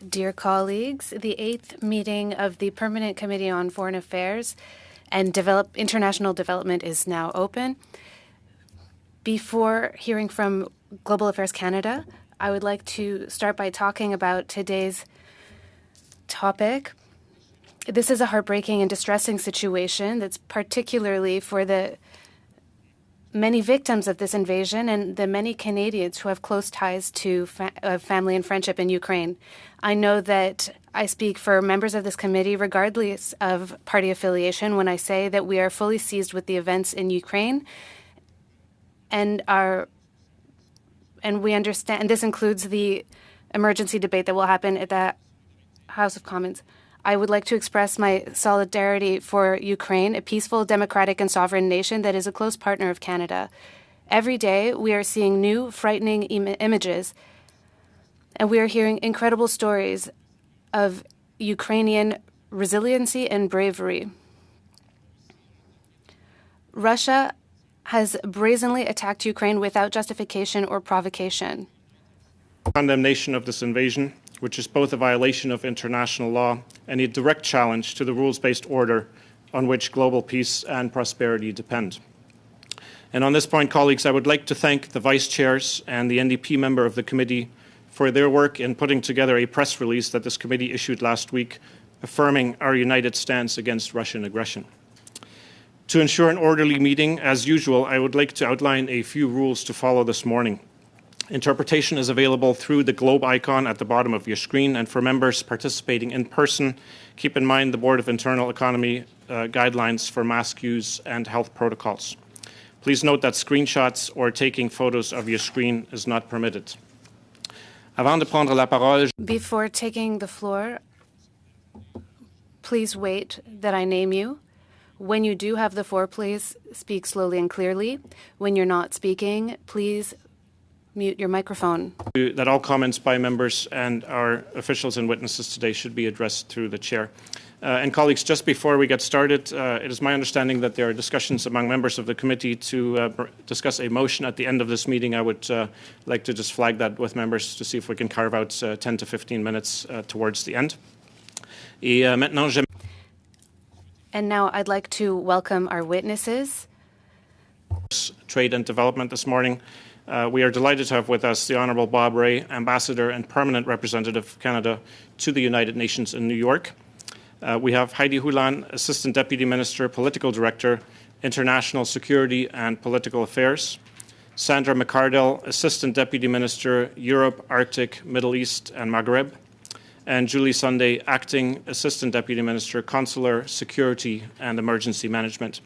Dear colleagues, the 8th meeting of the Permanent Committee on Foreign Affairs and International Development is now open. Before hearing from Global Affairs Canada, I would like to start by talking about today's topic. This is a heartbreaking and distressing situation that's particularly for the many victims of this invasion and the many Canadians who have close ties to family and friendship in Ukraine. I know that I speak for members of this committee, regardless of party affiliation, when I say that we are fully seized with the events in Ukraine, and we understand, and this includes the emergency debate that will happen at the House of Commons. I would like to express my solidarity for Ukraine, a peaceful, democratic, and sovereign nation that is a close partner of Canada. Every day, we are seeing new, frightening images, and we are hearing incredible stories of Ukrainian resiliency and bravery. Russia has brazenly attacked Ukraine without justification or provocation. Condemnation of this invasion, which is both a violation of international law and a direct challenge to the rules-based order on which global peace and prosperity depend. And on this point, colleagues, I would like to thank the vice chairs and the NDP member of the committee for their work in putting together a press release that this committee issued last week, affirming our united stance against Russian aggression. To ensure an orderly meeting, as usual, I would like to outline a few rules to follow this morning. Interpretation is available through the globe icon at the bottom of your screen, and for members participating in person, keep in mind the Board of Internal Economy guidelines for mask use and health protocols. Please note that screenshots or taking photos of your screen is not permitted. Avant de prendre la parole, Before taking the floor, please wait that I name you. When you do have the floor, please speak slowly and clearly. When you're not speaking, please mute your microphone. That all comments by members and our officials and witnesses today should be addressed through the chair. And colleagues, just before we get started, it is my understanding that there are discussions among members of the committee to discuss a motion at the end of this meeting. I would like to just flag that with members to see if we can carve out 10 to 15 minutes towards the end. And now I'd like to welcome our witnesses. Trade and Development this morning. We are delighted to have with us the Honourable Bob Rae, Ambassador and Permanent Representative of Canada to the United Nations in New York. We have Heidi Hulan, Assistant Deputy Minister, Political Director, International Security and Political Affairs. Sandra McCardell, Assistant Deputy Minister, Europe, Arctic, Middle East and Maghreb. And Julie Sunday, Acting Assistant Deputy Minister, Consular, Security and Emergency Management.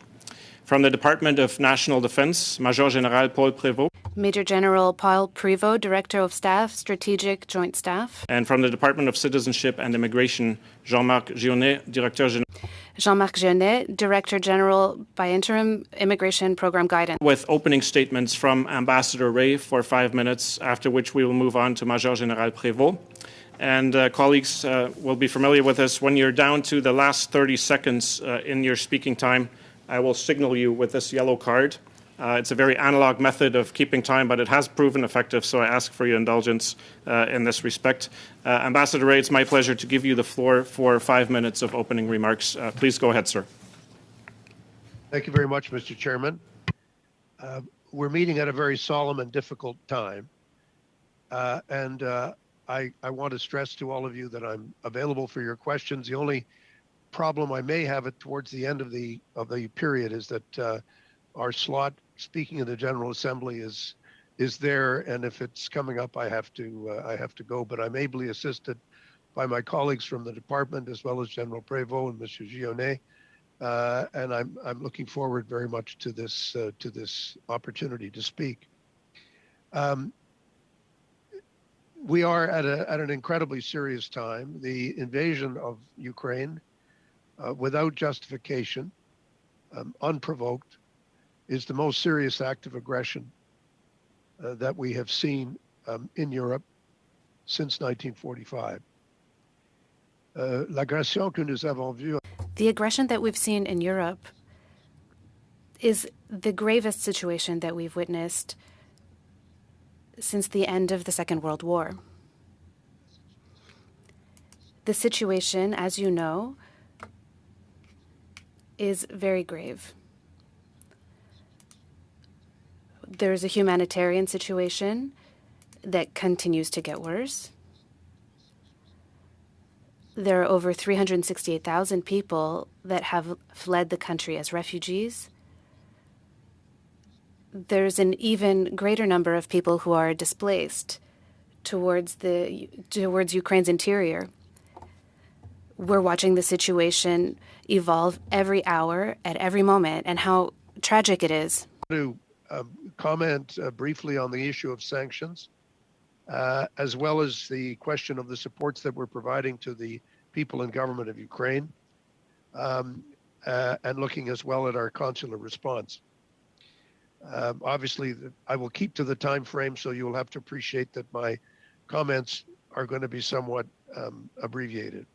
From the Department of National Defence, Major General Paul Prévost. Major General Paul Prévost, Director of Staff, Strategic Joint Staff. And from the Department of Citizenship and Immigration, Jean-Marc Gionnet, Directeur General. Jean-Marc Gionnet, Director General by Interim Immigration Program Guidance. With opening statements from Ambassador Rae for 5 minutes, after which we will move on to Major General Prévost. And colleagues will be familiar with this. When you're down to the last 30 seconds in your speaking time, I will signal you with this yellow card. It's a very analog method of keeping time, but it has proven effective, so I ask for your indulgence in this respect. Ambassador Rae, it's my pleasure to give you the floor for 5 minutes of opening remarks. Please go ahead, sir. Thank you very much, Mr. Chairman. We're meeting at a very solemn and difficult time, and I want to stress to all of you that I'm available for your questions. The only problem I may have towards the end of the period is that our slot speaking in the General Assembly is there, and if it's coming up, I have to go. But I'm ably assisted by my colleagues from the department, as well as General Prévost and Mr. Gionnet, and I'm looking forward very much to this opportunity to speak. We are at an incredibly serious time. The invasion of Ukraine, without justification, unprovoked, is the most serious act of aggression that we have seen in Europe since 1945. L'agression que nous avons vue. The aggression that we've seen in Europe is the gravest situation that we've witnessed since the end of the Second World War. The situation, as you know, is very grave. There's a humanitarian situation that continues to get worse. There are over 368,000 people that have fled the country as refugees. There's an even greater number of people who are displaced towards Ukraine's interior. We're watching the situation evolve every hour, at every moment, and how tragic it is. To comment briefly on the issue of sanctions, as well as the question of the supports that we're providing to the people and government of Ukraine, and looking as well at our consular response. Obviously, I will keep to the time frame, so you will have to appreciate that my comments are going to be somewhat abbreviated.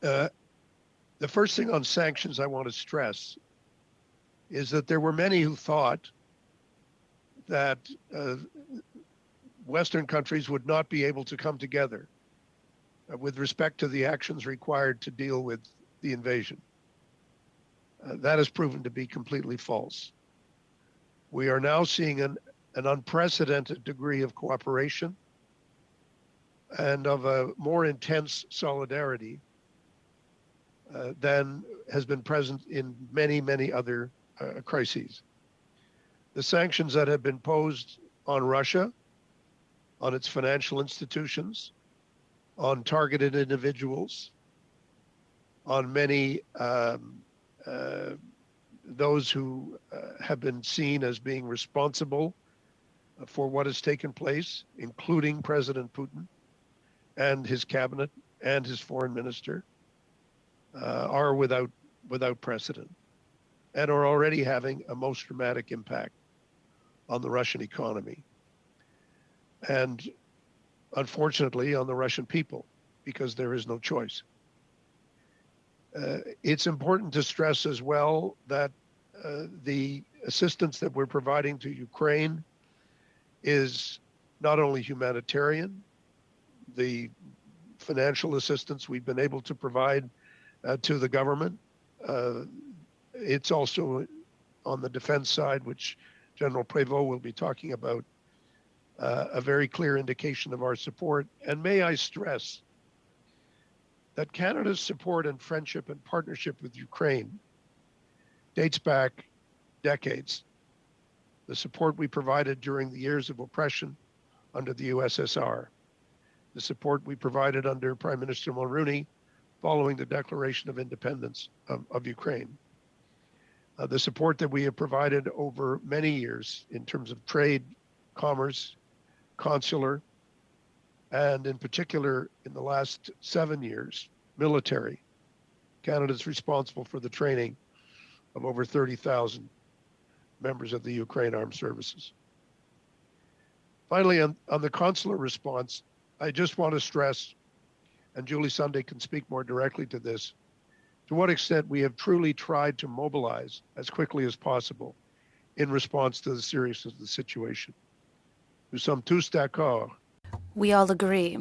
The first thing on sanctions I want to stress is that there were many who thought that Western countries would not be able to come together with respect to the actions required to deal with the invasion. That has proven to be completely false. We are now seeing an unprecedented degree of cooperation and of a more intense solidarity than has been present in many, many other crises. The sanctions that have been posed on Russia, on its financial institutions, on targeted individuals, on many those who have been seen as being responsible for what has taken place, including President Putin and his cabinet and his foreign minister, are without precedent and are already having a most dramatic impact on the Russian economy and, unfortunately, on the Russian people, because there is no choice. It's important to stress as well that the assistance that we're providing to Ukraine is not only humanitarian. The financial assistance we've been able to provide to the government, it's also on the defense side, which General Prévost will be talking about, a very clear indication of our support. And may I stress that Canada's support and friendship and partnership with Ukraine dates back decades. The support we provided during the years of oppression under the USSR, the support we provided under Prime Minister Mulroney following the declaration of independence of Ukraine, the support that we have provided over many years in terms of trade, commerce, consular, and in particular, in the last 7 years, military. Canada's responsible for the training of over 30,000 members of the Ukraine Armed Services. Finally, on the consular response, I just want to stress, and Julie Sunday can speak more directly to this, to what extent we have truly tried to mobilize as quickly as possible in response to the seriousness of the situation. Nous sommes tous d'accord. We all agree.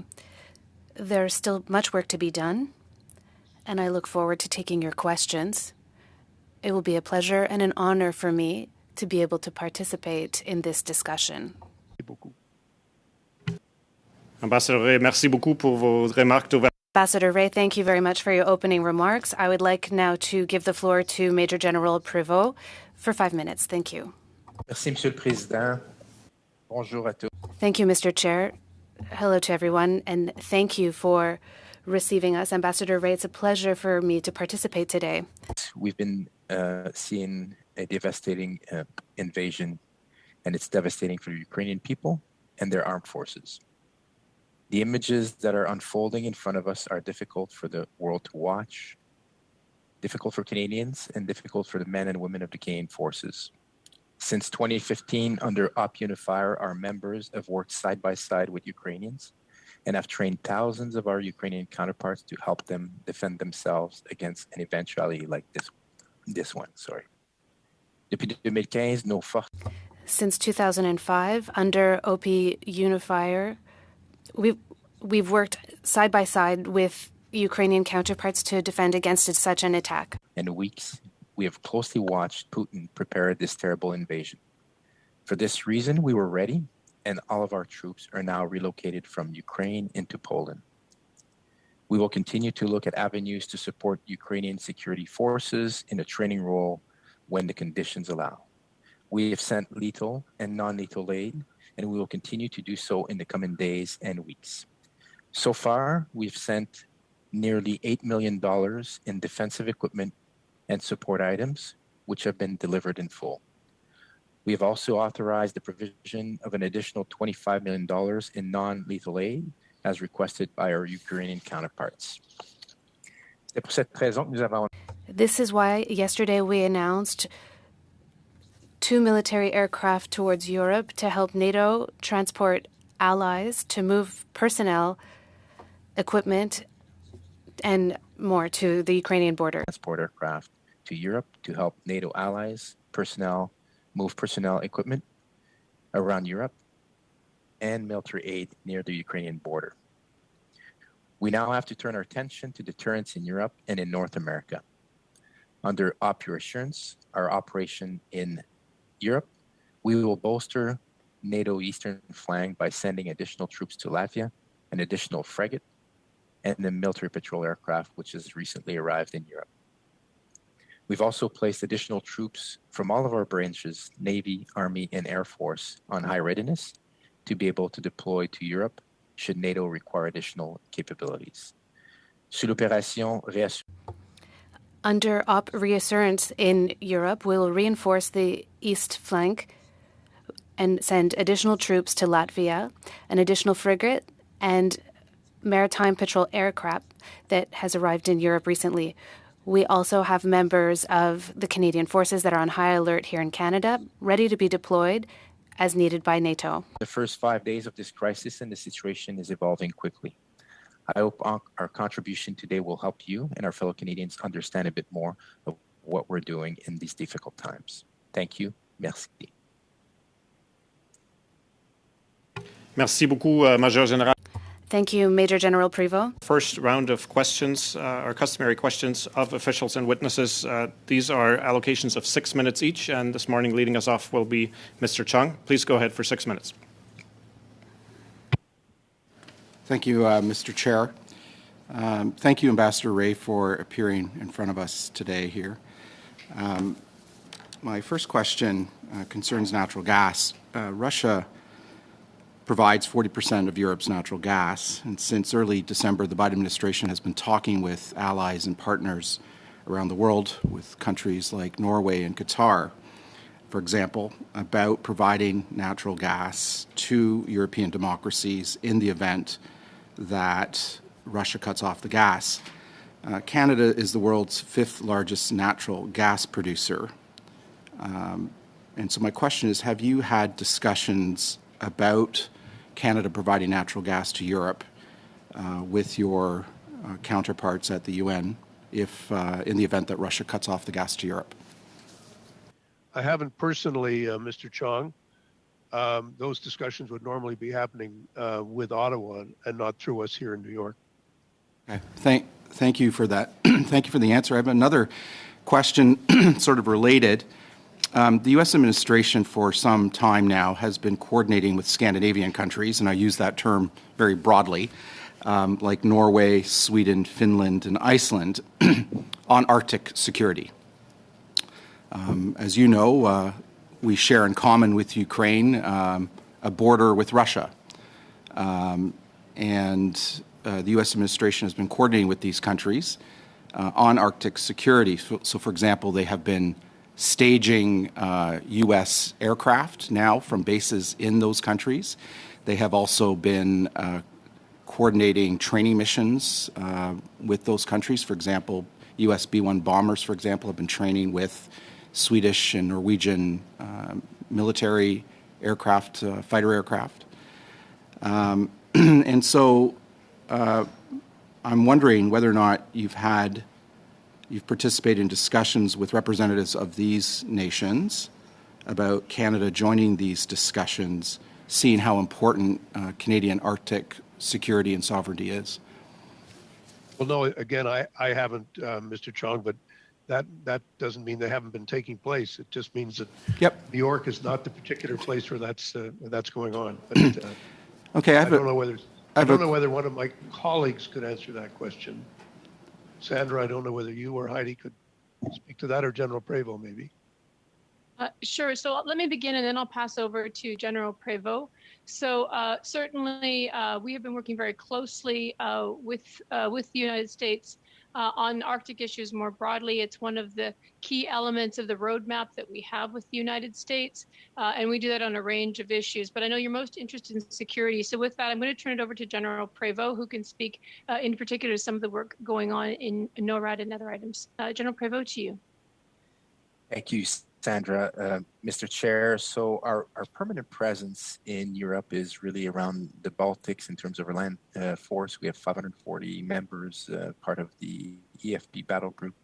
There's still much work to be done, and I look forward to taking your questions. It will be a pleasure and an honor for me to be able to participate in this discussion. Ambassadeur Ray, merci beaucoup pour vos remarques d'ouverture. Ambassador Ray, thank you very much for your opening remarks. I would like now to give the floor to Major General Prévost for 5 minutes. Thank you. Merci, Monsieur le Président. Bonjour à tous. Thank you, Mr. Chair. Hello to everyone, and thank you for receiving us. Ambassador Ray, it's a pleasure for me to participate today. We've been seeing a devastating invasion, and it's devastating for the Ukrainian people and their armed forces. The images that are unfolding in front of us are difficult for the world to watch, difficult for Canadians, and difficult for the men and women of the Canadian forces. Since 2015, under Op Unifier, our members have worked side by side with Ukrainians and have trained thousands of our Ukrainian counterparts to help them defend themselves against an eventuality like this one. Depuis 2015, nos forces. Since 2005, under OP Unifier, we've worked side by side with Ukrainian counterparts to defend against such an attack. In weeks, we have closely watched Putin prepare this terrible invasion. For this reason, we were ready, and all of our troops are now relocated from Ukraine into Poland. We will continue to look at avenues to support Ukrainian security forces in a training role when the conditions allow. We have sent lethal and non-lethal aid, and we will continue to do so in the coming days and weeks. So far, we've sent nearly $8 million in defensive equipment and support items, which have been delivered in full. We have also authorized the provision of an additional $25 million in non-lethal aid, as requested by our Ukrainian counterparts. This is why yesterday we announced 2 military aircraft towards Europe to help NATO transport allies, to move personnel, equipment, and more to the Ukrainian border. Transport aircraft to Europe to help NATO allies, move personnel equipment around Europe, and military aid near the Ukrainian border. We now have to turn our attention to deterrence in Europe and in North America. Under Op Your Assurance, our operation in Europe, we will bolster NATO eastern flank by sending additional troops to Latvia, an additional frigate, and the military patrol aircraft, which has recently arrived in Europe. We've also placed additional troops from all of our branches, Navy, Army, and Air Force, on high readiness to be able to deploy to Europe should NATO require additional capabilities. Under Op Reassurance in Europe, we will reinforce the east flank and send additional troops to Latvia, an additional frigate, and maritime patrol aircraft that has arrived in Europe recently. We also have members of the Canadian forces that are on high alert here in Canada, ready to be deployed as needed by NATO. The first 5 days of this crisis and the situation is evolving quickly. I hope our contribution today will help you and our fellow Canadians understand a bit more of what we're doing in these difficult times. Thank you. Merci. Merci beaucoup, Major Général. Thank you, Major General Prévost. First round of questions are customary questions of officials and witnesses. These are allocations of 6 minutes each, and this morning leading us off will be Mr. Chung. Please go ahead for 6 minutes. Thank you, Mr. Chair. Thank you, Ambassador Ray, for appearing in front of us today here. My first question concerns natural gas. Russia provides 40% of Europe's natural gas, and since early December, the Biden administration has been talking with allies and partners around the world, with countries like Norway and Qatar, for example, about providing natural gas to European democracies in the event that Russia cuts off the gas. Canada is the world's 5th largest natural gas producer. And so my question is, have you had discussions about Canada providing natural gas to Europe with your counterparts at the UN if in the event that Russia cuts off the gas to Europe? I haven't personally, Mr. Chong. Those discussions would normally be happening with Ottawa and not through us here in New York. Okay. Thank you for that. Thank you for the answer. I have another question sort of related. The U.S. administration for some time now has been coordinating with Scandinavian countries, and I use that term very broadly, like Norway, Sweden, Finland, and Iceland, on Arctic security. As you know, we share in common with Ukraine a border with Russia. And the U.S. administration has been coordinating with these countries on Arctic security. So, for example, they have been staging U.S. aircraft now from bases in those countries. They have also been coordinating training missions with those countries. For example, U.S. B-1 bombers, for example, have been training with Swedish and Norwegian military aircraft, fighter aircraft. And so I'm wondering whether or not you've participated in discussions with representatives of these nations about Canada joining these discussions, seeing how important Canadian Arctic security and sovereignty is. Well, no, again, I haven't, Mr. Chong, but that doesn't mean they haven't been taking place. It just means that New York is not the particular place where that's going on. But Okay, I don't know whether one of my colleagues could answer that question. Sandra, I don't know whether you or Heidi could speak to that, or General Prevost, maybe. Sure. So let me begin, and then I'll pass over to General Prevost. So certainly, we have been working very closely with the United States on Arctic issues more broadly. It's one of the key elements of the roadmap that we have with the United States, and we do that on a range of issues. But I know you're most interested in security. So with that, I'm going to turn it over to General Prevost, who can speak in particular to some of the work going on in NORAD and other items. General Prevost, to you. Thank you, Sandra. Mr. Chair, so our permanent presence in Europe is really around the Baltics in terms of our land force. We have 540 members, part of the EFP battle group.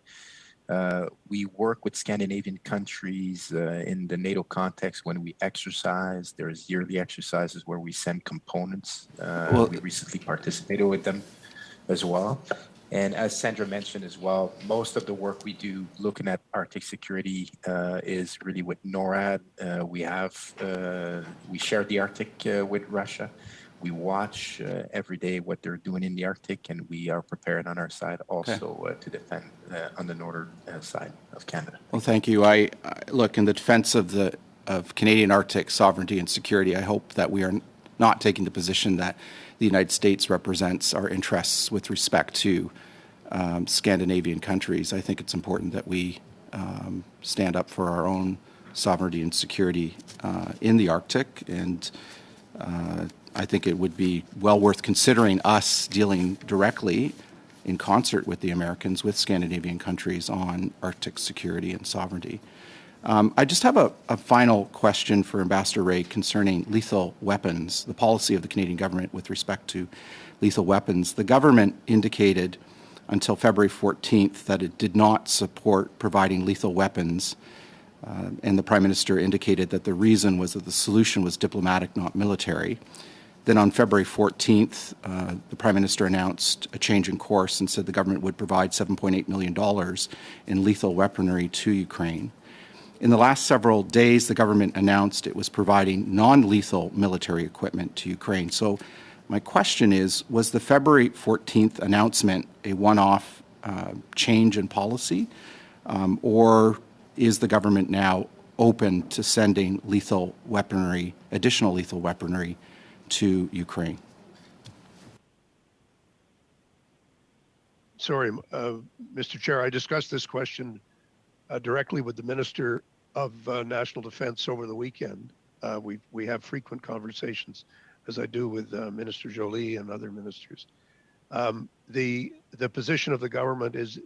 We work with Scandinavian countries in the NATO context when we exercise. There's yearly exercises where we send components. We recently participated with them as well. And as Sandra mentioned as well, most of the work we do looking at Arctic security is really with NORAD. We share the Arctic with Russia. We watch every day what they're doing in the Arctic, and we are prepared on our side also to defend on the northern side of Canada. Well, thank you. I look, in the defense of Canadian Arctic sovereignty and security, I hope that we are not taking the position that the United States represents our interests with respect to Scandinavian countries. I think it's important that we stand up for our own sovereignty and security in the Arctic, and I think it would be well worth considering us dealing directly in concert with the Americans, with Scandinavian countries on Arctic security and sovereignty. I just have a final question for Ambassador Ray concerning lethal weapons, the policy of the Canadian government with respect to lethal weapons. The government indicated until February 14th that it did not support providing lethal weapons, and the Prime Minister indicated that the reason was that the solution was diplomatic, not military. Then on February 14th, the Prime Minister announced a change in course and said the government would provide $7.8 million in lethal weaponry to Ukraine. In the last several days, the government announced it was providing non-lethal military equipment to Ukraine. So my question is, was the February 14th announcement a one-off change in policy, or is the government now open to sending lethal weaponry, additional lethal weaponry to Ukraine? Sorry, Mr. Chair, I discussed this question directly with the Minister of National Defense over the weekend. We have frequent conversations, as I do with Minister Joly and other ministers. The position of the government is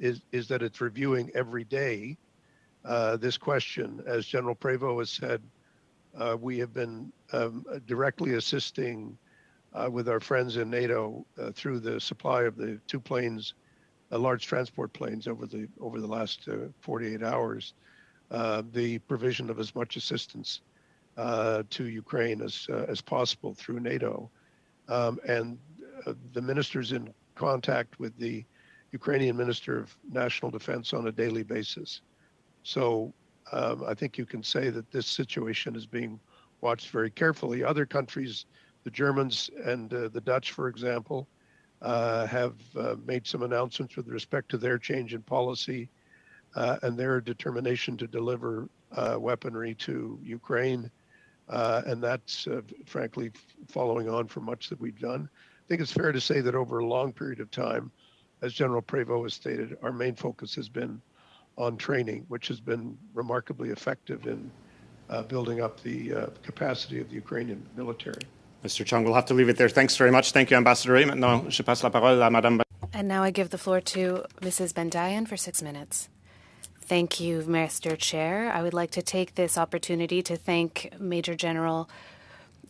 that it's reviewing every day this question. As General Prevost has said, we have been directly assisting with our friends in NATO through the supply of the two planes, large transport planes over the last 48 hours, the provision of as much assistance to Ukraine as possible through NATO. And the minister's in contact with the Ukrainian Minister of National Defense on a daily basis. So I think you can say that this situation is being watched very carefully. Other countries, the Germans and the Dutch, for example, have made some announcements with respect to their change in policy and their determination to deliver weaponry to Ukraine. And that's, frankly, following on from much that we've done. I think it's fair to say that over a long period of time, as General Prevost has stated, our main focus has been on training, which has been remarkably effective in building up the capacity of the Ukrainian military. Mr. Chung, we'll have to leave it there. Thanks very much. Thank you, Ambassador Ray. Maintenant, je passe la parole à Madame. And now I give the floor to Mrs. Bendayan for 6 minutes. Thank you, Mr. Chair. I would like to take this opportunity to thank Major General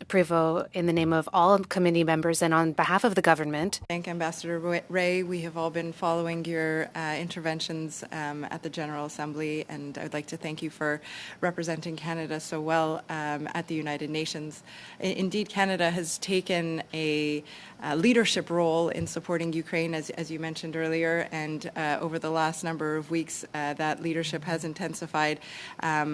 Prévost, in the name of all committee members and on behalf of the government. Thank Ambassador Ray. We have all been following your interventions at the General Assembly, and I would like to thank you for representing Canada so well at the United Nations. Indeed, Canada has taken a leadership role in supporting Ukraine, as you mentioned earlier, and over the last number of weeks, that leadership has intensified.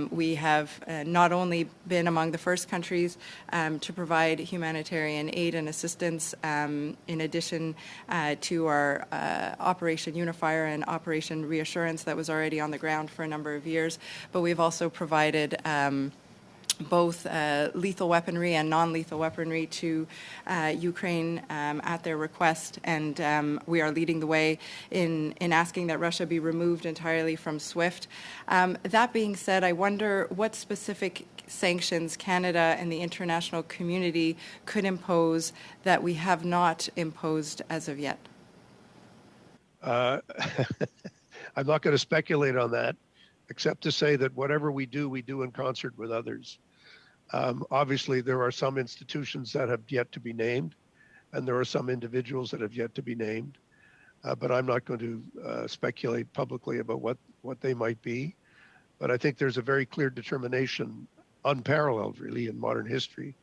We have not only been among the first countries to provide humanitarian aid and assistance, in addition to our Operation Unifier and Operation Reassurance that was already on the ground for a number of years, but we've also provided both lethal weaponry and non-lethal weaponry to Ukraine at their request, and we are leading the way in asking that Russia be removed entirely from SWIFT. That being said, I wonder what specific sanctions Canada and the international community could impose that we have not imposed as of yet. I'm not going to speculate on that, except to say that whatever we do in concert with others. Obviously, there are some institutions that have yet to be named, and there are some individuals that have yet to be named. But I'm not going to speculate publicly about what they might be. But I think there's a very clear determination, unparalleled really in modern history,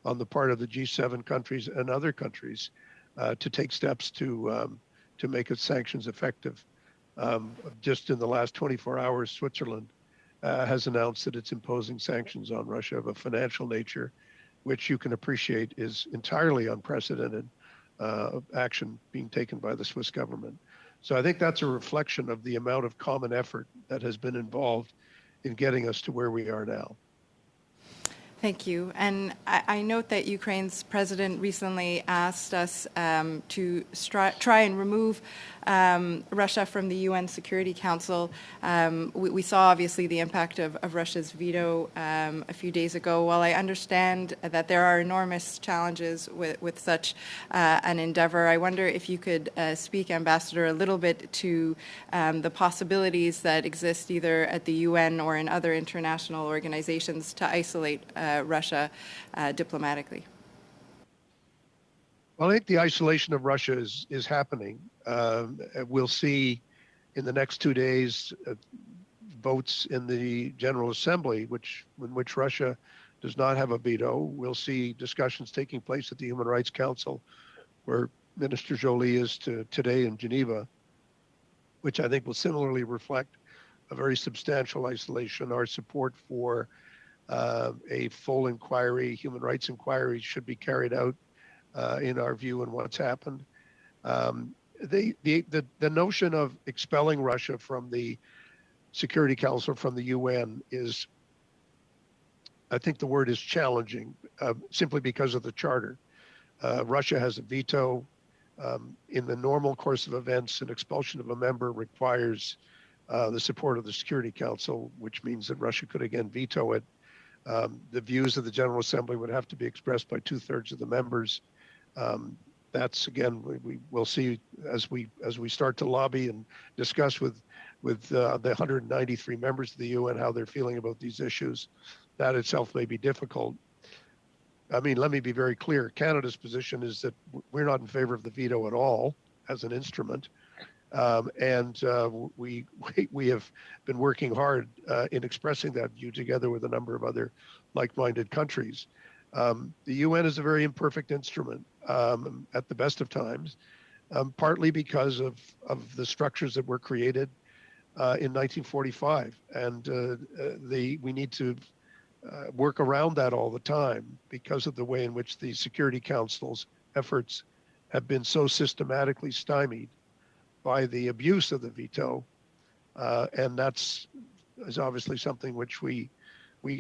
on the part of the G7 countries and other countries to take steps to make its sanctions effective. Just in the last 24 hours, Switzerland has announced that it's imposing sanctions on Russia of a financial nature, which you can appreciate is entirely unprecedented action being taken by the Swiss government. So I think that's a reflection of the amount of common effort that has been involved in getting us to where we are now. Thank you. And I note that Ukraine's president recently asked us to try and remove Russia from the UN Security Council. We saw obviously the impact of Russia's veto a few days ago. While I understand that there are enormous challenges with such an endeavor, I wonder if you could speak, Ambassador, a little bit to the possibilities that exist either at the UN or in other international organizations to isolate Russia diplomatically. Well, I think the isolation of Russia is happening. We'll see in the next 2 days votes in the General Assembly, in which Russia does not have a veto. We'll see discussions taking place at the Human Rights Council, where Minister Joly is today in Geneva, which I think will similarly reflect a very substantial isolation. Our support for a full inquiry, human rights inquiry, should be carried out in our view in what's happened. The notion of expelling Russia from the Security Council, from the UN, is, I think the word is challenging, simply because of the charter. Russia has a veto. In the normal course of events, an expulsion of a member requires the support of the Security Council, which means that Russia could again veto it. The views of the General Assembly would have to be expressed by 2/3 of the members. That's again, we will see as we start to lobby and discuss with the 193 members of the UN how they're feeling about these issues. That itself may be difficult. I mean, let me be very clear. Canada's position is that we're not in favor of the veto at all as an instrument. We have been working hard in expressing that view together with a number of other like-minded countries. The UN is a very imperfect instrument at the best of times, partly because of the structures that were created in 1945. And we need to work around that all the time because of the way in which the Security Council's efforts have been so systematically stymied by the abuse of the veto. And that's is obviously something which we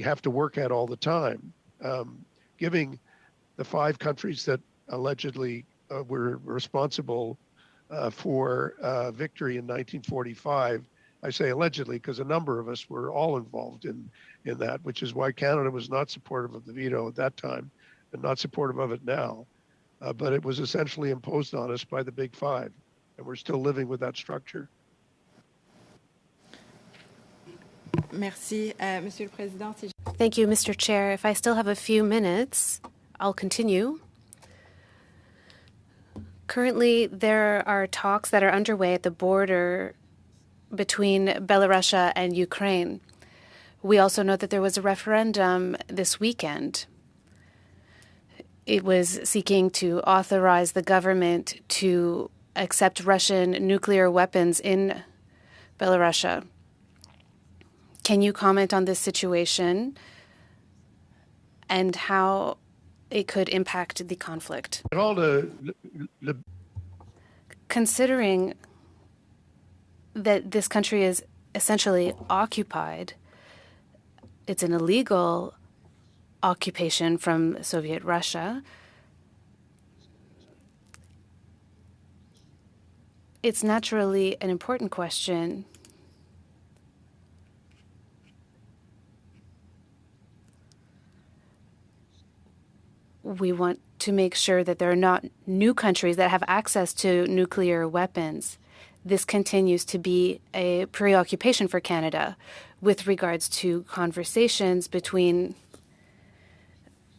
have to work at all the time. Giving the 5 countries that allegedly were responsible for victory in 1945, I say allegedly because a number of us were all involved in that, which is why Canada was not supportive of the veto at that time and not supportive of it now. But it was essentially imposed on us by the Big Five, and we're still living with that structure. Merci, Monsieur le Président. Thank you, Mr. Chair. If I still have a few minutes, I'll continue. Currently, there are talks that are underway at the border between Belarus and Ukraine. We also know that there was a referendum this weekend. It was seeking to authorize the government to accept Russian nuclear weapons in Belarus. Can you comment on this situation and how it could impact the conflict? Considering that this country is essentially occupied, it's an illegal occupation from Soviet Russia. It's naturally an important question. We want to make sure that there are not new countries that have access to nuclear weapons. This continues to be a preoccupation for Canada with regards to conversations between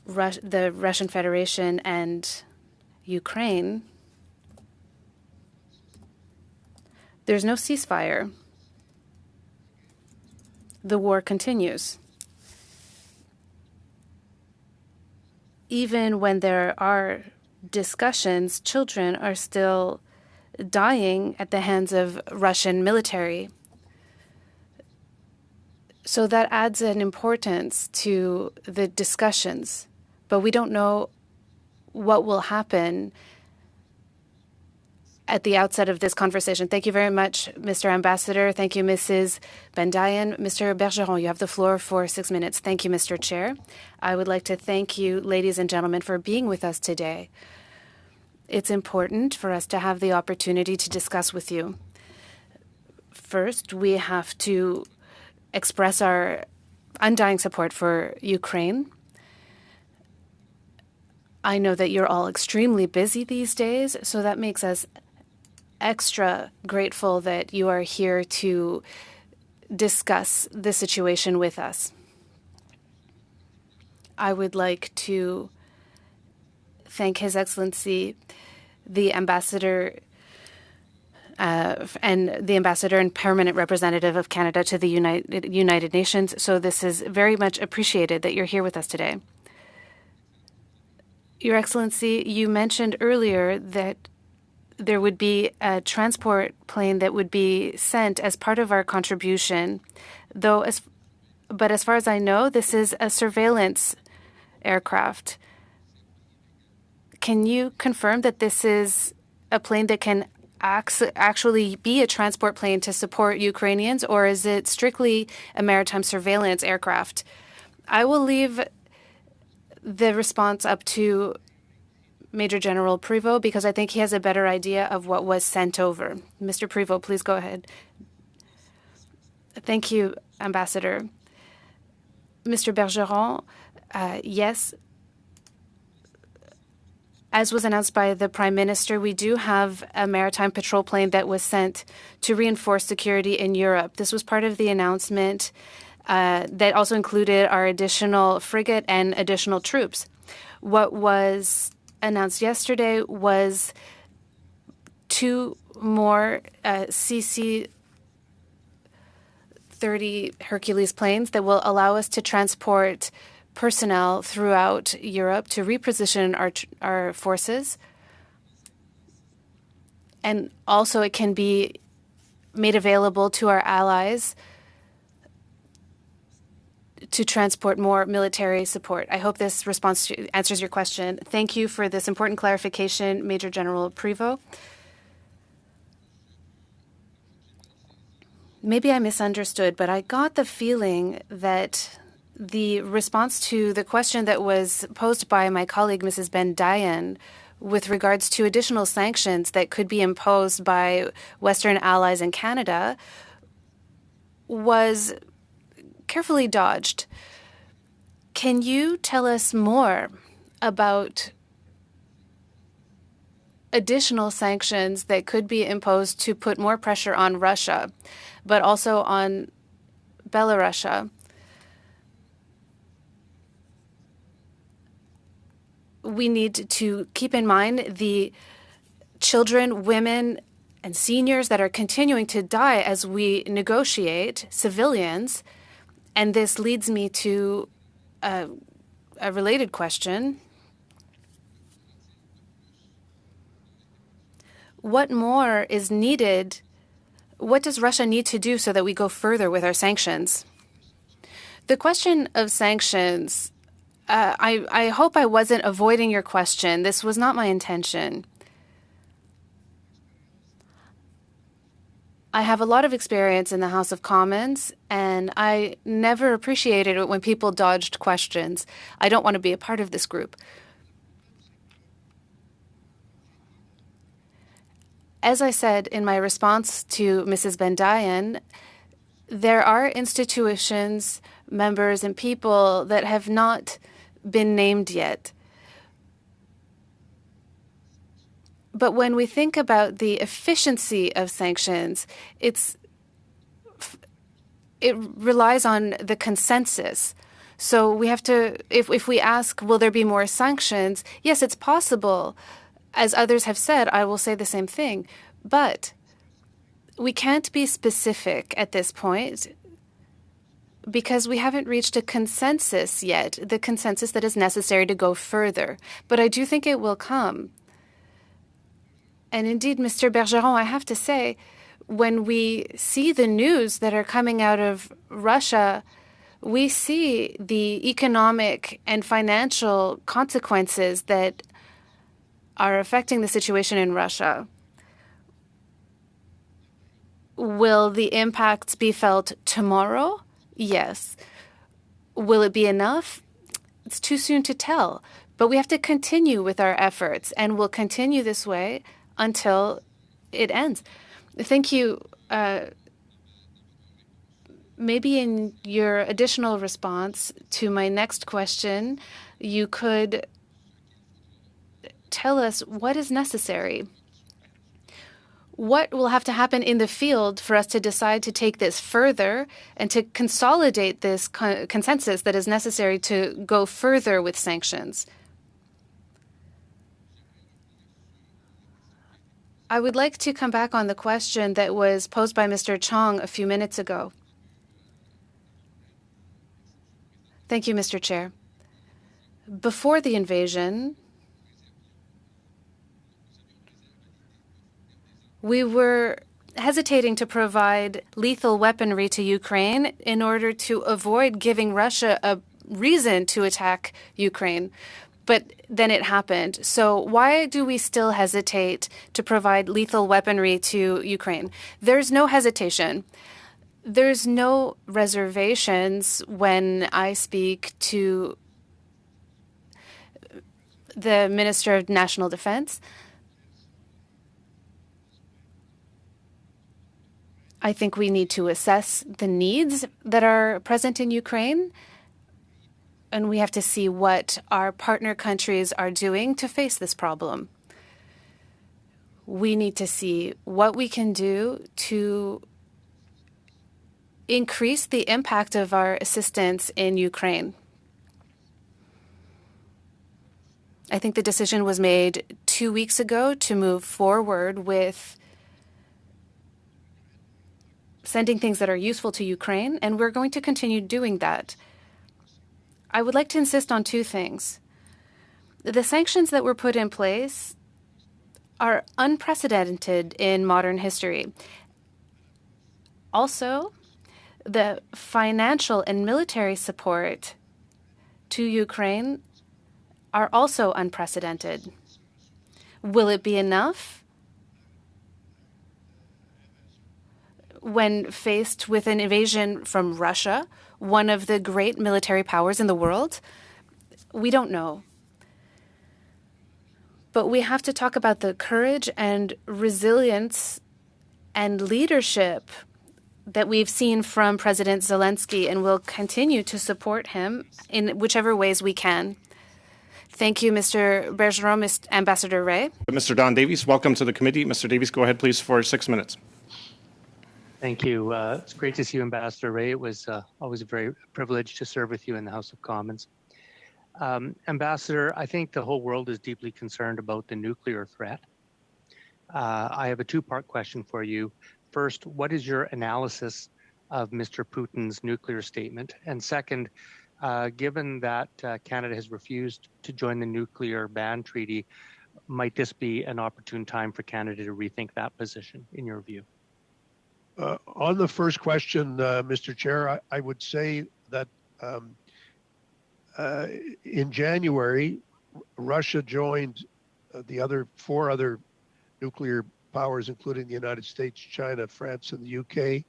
the Russian Federation and Ukraine. There's no ceasefire. The war continues. Even when there are discussions, children are still dying at the hands of Russian military. So that adds an importance to the discussions. But we don't know what will happen at the outset of this conversation. Thank you very much, Mr. Ambassador. Thank you, Mrs. Bendayan. Mr. Bergeron, you have the floor for 6 minutes. Thank you, Mr. Chair. I would like to thank you, ladies and gentlemen, for being with us today. It's important for us to have the opportunity to discuss with you. First, we have to express our undying support for Ukraine. I know that you're all extremely busy these days, so that makes us extra grateful that you are here to discuss the situation with us. I would like to thank His Excellency, the Ambassador, and the Ambassador and Permanent Representative of Canada to the United Nations. So this is very much appreciated that you're here with us today. Your Excellency, you mentioned earlier that there would be a transport plane that would be sent as part of our contribution, but as far as I know, this is a surveillance aircraft. Can you confirm that this is a plane that can actually be a transport plane to support Ukrainians, or is it strictly a maritime surveillance aircraft? I will leave the response up to Major General Prévost because I think he has a better idea of what was sent over. Mr. Prévost, please go ahead. Thank you, Ambassador. Mr. Bergeron, yes, as was announced by the Prime Minister, we do have a maritime patrol plane that was sent to reinforce security in Europe. This was part of the announcement that also included our additional frigate and additional troops. What was announced yesterday was 2 more CC-30 Hercules planes that will allow us to transport personnel throughout Europe to reposition our forces. And also it can be made available to our allies to transport more military support. I hope this response answers your question. Thank you for this important clarification, Major General Prévost. Maybe I misunderstood, but I got the feeling that the response to the question that was posed by my colleague, Mrs. Bendayan, with regards to additional sanctions that could be imposed by Western allies in Canada was carefully dodged. Can you tell us more about additional sanctions that could be imposed to put more pressure on Russia, but also on Belarus? we need to keep in mind the children, women, and seniors that are continuing to die as we negotiate, civilians. And this leads me to a related question. What more is needed? What does Russia need to do so that we go further with our sanctions? The question of sanctions, I hope I wasn't avoiding your question. This was not my intention. I have a lot of experience in the House of Commons, and I never appreciated it when people dodged questions. I don't want to be a part of this group. As I said in my response to Mrs. Bendayan, there are institutions, members, and people that have not been named yet. But when we think about the efficiency of sanctions, it relies on the consensus. So we have to, if we ask, will there be more sanctions? Yes, it's possible. As others have said, I will say the same thing. But we can't be specific at this point because we haven't reached a consensus yet, the consensus that is necessary to go further. But I do think it will come. And indeed, Mr. Bergeron, I have to say, when we see the news that are coming out of Russia, we see the economic and financial consequences that are affecting the situation in Russia. Will the impacts be felt tomorrow? Yes. Will it be enough? It's too soon to tell. But we have to continue with our efforts, and we'll continue this way until it ends. Thank you. Maybe in your additional response to my next question, you could tell us what is necessary. What will have to happen in the field for us to decide to take this further and to consolidate this consensus that is necessary to go further with sanctions? I would like to come back on the question that was posed by Mr. Chong a few minutes ago. Thank you, Mr. Chair. Before the invasion, we were hesitating to provide lethal weaponry to Ukraine in order to avoid giving Russia a reason to attack Ukraine. But then it happened. So why do we still hesitate to provide lethal weaponry to Ukraine? There's no hesitation. There's no reservations when I speak to the Minister of National Defense. I think we need to assess the needs that are present in Ukraine, and we have to see what our partner countries are doing to face this problem. We need to see what we can do to increase the impact of our assistance in Ukraine. I think the decision was made 2 weeks ago to move forward with sending things that are useful to Ukraine, and we're going to continue doing that. I would like to insist on two things. The sanctions that were put in place are unprecedented in modern history. Also, the financial and military support to Ukraine are also unprecedented. Will it be enough? When faced with an invasion from Russia, one of the great military powers in the world? We don't know. But we have to talk about the courage and resilience and leadership that we've seen from President Zelensky, and we'll continue to support him in whichever ways we can. Thank you, Mr. Bergeron, Ambassador Ray. Mr. Don Davies, welcome to the committee. Mr. Davies, go ahead, please, for 6 minutes. Thank you. It's great to see you, Ambassador Ray. It was always a very privilege to serve with you in the House of Commons. Ambassador, I think the whole world is deeply concerned about the nuclear threat. I have a two-part question for you. First, what is your analysis of Mr. Putin's nuclear statement? And second, given that Canada has refused to join the nuclear ban treaty, might this be an opportune time for Canada to rethink that position, in your view? On the first question, Mr. Chair, I would say that in January, Russia joined the other four other nuclear powers, including the United States, China, France, and the UK,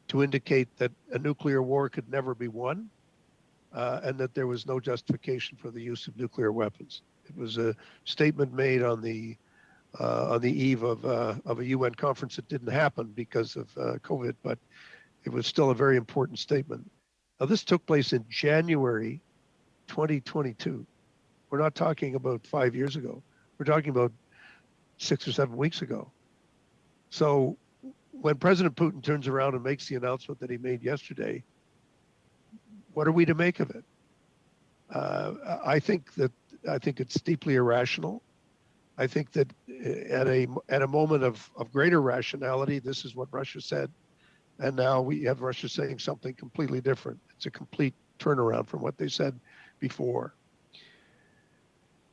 to indicate that a nuclear war could never be won, and that there was no justification for the use of nuclear weapons. It was a statement made on the eve of a UN conference that didn't happen because of COVID, but it was still a very important statement. Now, this took place in January 2022. We're not talking about 5 years ago. We're talking about 6 or 7 weeks ago. So when President Putin turns around and makes the announcement that he made yesterday, what are we to make of it? I think it's deeply irrational. I think that at a moment of greater rationality, this is what Russia said, and now we have Russia saying something completely different. It's a complete turnaround from what they said before.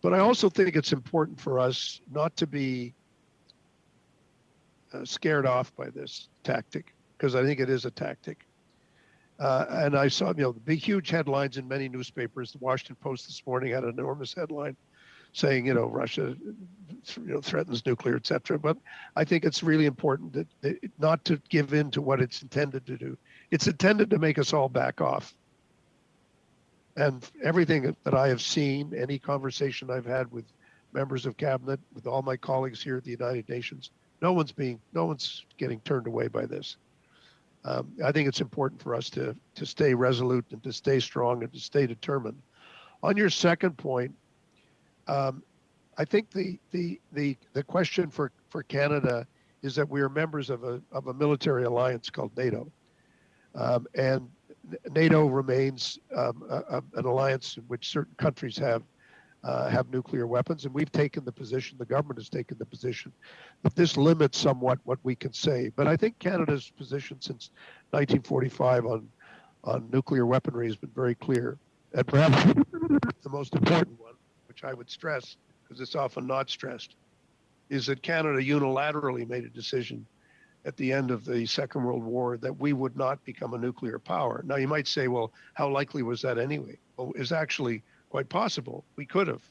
But I also think it's important for us not to be scared off by this tactic, because I think it is a tactic. And I saw, the big, huge headlines in many newspapers. The Washington Post this morning had an enormous headline saying, Russia, threatens nuclear, et cetera. But I think it's really important that not to give in to what it's intended to do. It's intended to make us all back off. And everything that I have seen, any conversation I've had with members of cabinet, with all my colleagues here at the United Nations, no one's getting turned away by this. I think it's important for us to stay resolute and to stay strong and to stay determined. On your second point, I think the question for Canada is that we are members of a military alliance called NATO, and NATO remains an alliance in which certain countries have nuclear weapons, and we've taken the position, the government has taken the position, that this limits somewhat what we can say. But I think Canada's position since 1945 on nuclear weaponry has been very clear. And perhaps the most important one, which I would stress, because it's often not stressed, is that Canada unilaterally made a decision at the end of the Second World War that we would not become a nuclear power. Now, you might say, well, how likely was that anyway? Well, it's actually quite possible. We could have.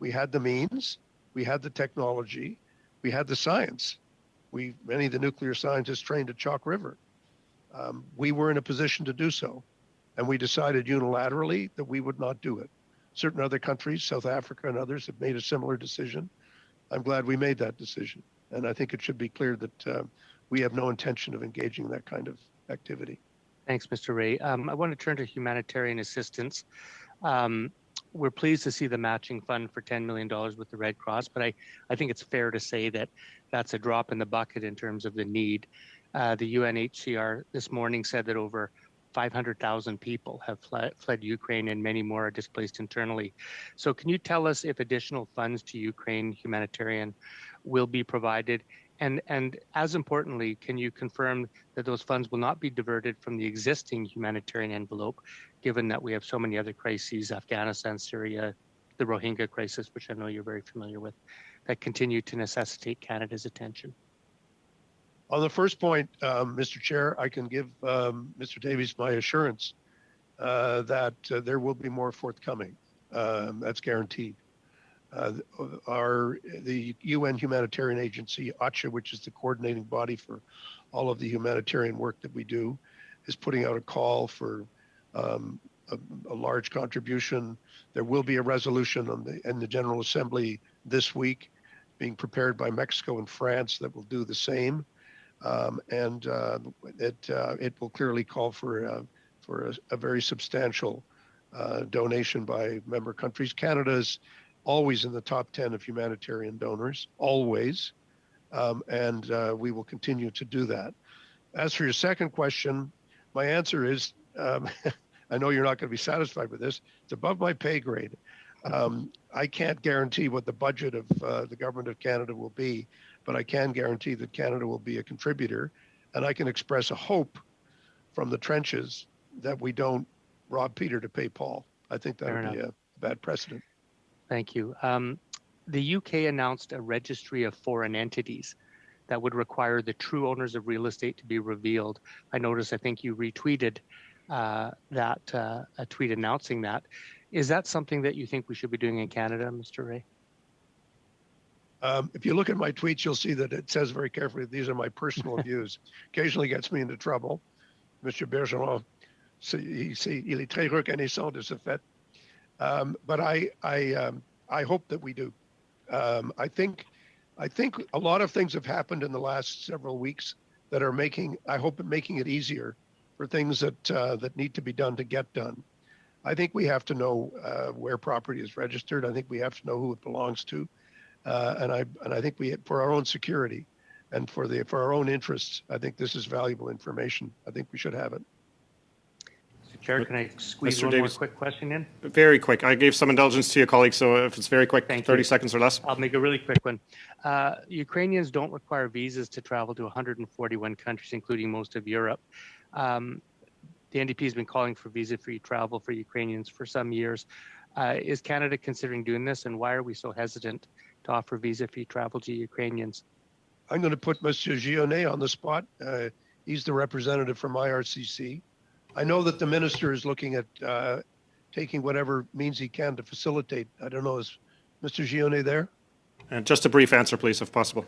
We had the means, we had the technology, we had the science. Many of the nuclear scientists trained at Chalk River. We were in a position to do so, and we decided unilaterally that we would not do it. Certain other countries, South Africa and others, have made a similar decision. I'm glad we made that decision, and I think it should be clear that we have no intention of engaging in that kind of activity. Thanks, Mr. Ray. I want to turn to humanitarian assistance. We're pleased to see the matching fund for $10 million with the Red Cross, but I think it's fair to say that that's a drop in the bucket in terms of the need. The UNHCR this morning said that over 500,000 people have fled Ukraine and many more are displaced internally. So can you tell us if additional funds to Ukraine humanitarian will be provided? And as importantly, can you confirm that those funds will not be diverted from the existing humanitarian envelope, given that we have so many other crises, Afghanistan, Syria, the Rohingya crisis, which I know you're very familiar with, that continue to necessitate Canada's attention? On the first point, Mr. Chair, I can give Mr. Davies my assurance that there will be more forthcoming. That's guaranteed. The UN humanitarian agency, OCHA, which is the coordinating body for all of the humanitarian work that we do, is putting out a call for a large contribution. There will be a resolution in the General Assembly this week, being prepared by Mexico and France, that will do the same. And it will clearly call for a very substantial donation by member countries. Canada's always in the top 10 of humanitarian donors, always, and we will continue to do that. As for your second question, my answer is I know you're not going to be satisfied with this. It's above my pay grade. I can't guarantee what the budget of the government of Canada will be, but I can guarantee that Canada will be a contributor, and I can express a hope from the trenches that we don't rob Peter to pay Paul. I think that would be a bad precedent. Thank you. The UK announced a registry of foreign entities that would require the true owners of real estate to be revealed. I noticed, I think you retweeted a tweet announcing that. Is that something that you think we should be doing in Canada, Mr. Ray? If you look at my tweets, you'll see that it says very carefully, these are my personal views. Occasionally gets me into trouble. Mr. Bergeron, il est très reconnaissant de ce fait. But I hope that we do. I think a lot of things have happened in the last several weeks that are making it easier for things that need to be done to get done. I think we have to know where property is registered. I think we have to know who it belongs to, and I think for our own security and for our own interests, I think this is valuable information. I think we should have it. Chair, can I squeeze one more quick question in? Very quick. I gave some indulgence to your colleagues, so if it's very quick, 30 seconds or less. I'll make a really quick one. Ukrainians don't require visas to travel to 141 countries, including most of Europe. The NDP has been calling for visa-free travel for Ukrainians for some years. Is Canada considering doing this, and why are we so hesitant to offer visa-free travel to Ukrainians? I'm going to put Mr. Gionnet on the spot. He's the representative from IRCC. I know that the minister is looking at taking whatever means he can to facilitate. I don't know, is Mr. Gionnet there? And just a brief answer, please, if possible.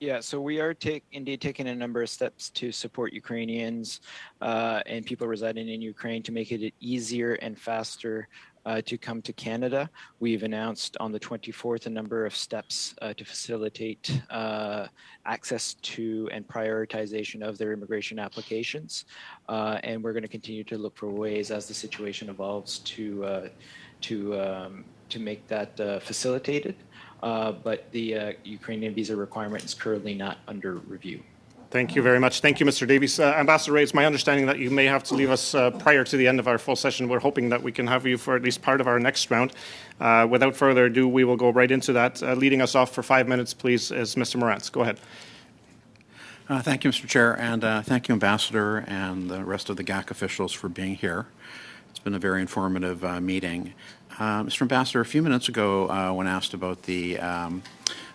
Yeah, so we are indeed taking a number of steps to support Ukrainians and people residing in Ukraine to make it easier and faster to come to Canada. We've announced on the 24th a number of steps to facilitate access to and prioritization of their immigration applications. And we're going to continue to look for ways as the situation evolves to make that facilitated. But the Ukrainian visa requirement is currently not under review. Thank you very much. Thank you, Mr. Davies. Ambassador Ray, it's my understanding that you may have to leave us prior to the end of our full session. We're hoping that we can have you for at least part of our next round. Without further ado, we will go right into that. Leading us off for 5 minutes, please, is Mr. Morantz. Go ahead. Thank you, Mr. Chair, and thank you, Ambassador, and the rest of the GAC officials for being here. It's been a very informative meeting. Mr. Ambassador, a few minutes ago, when asked about the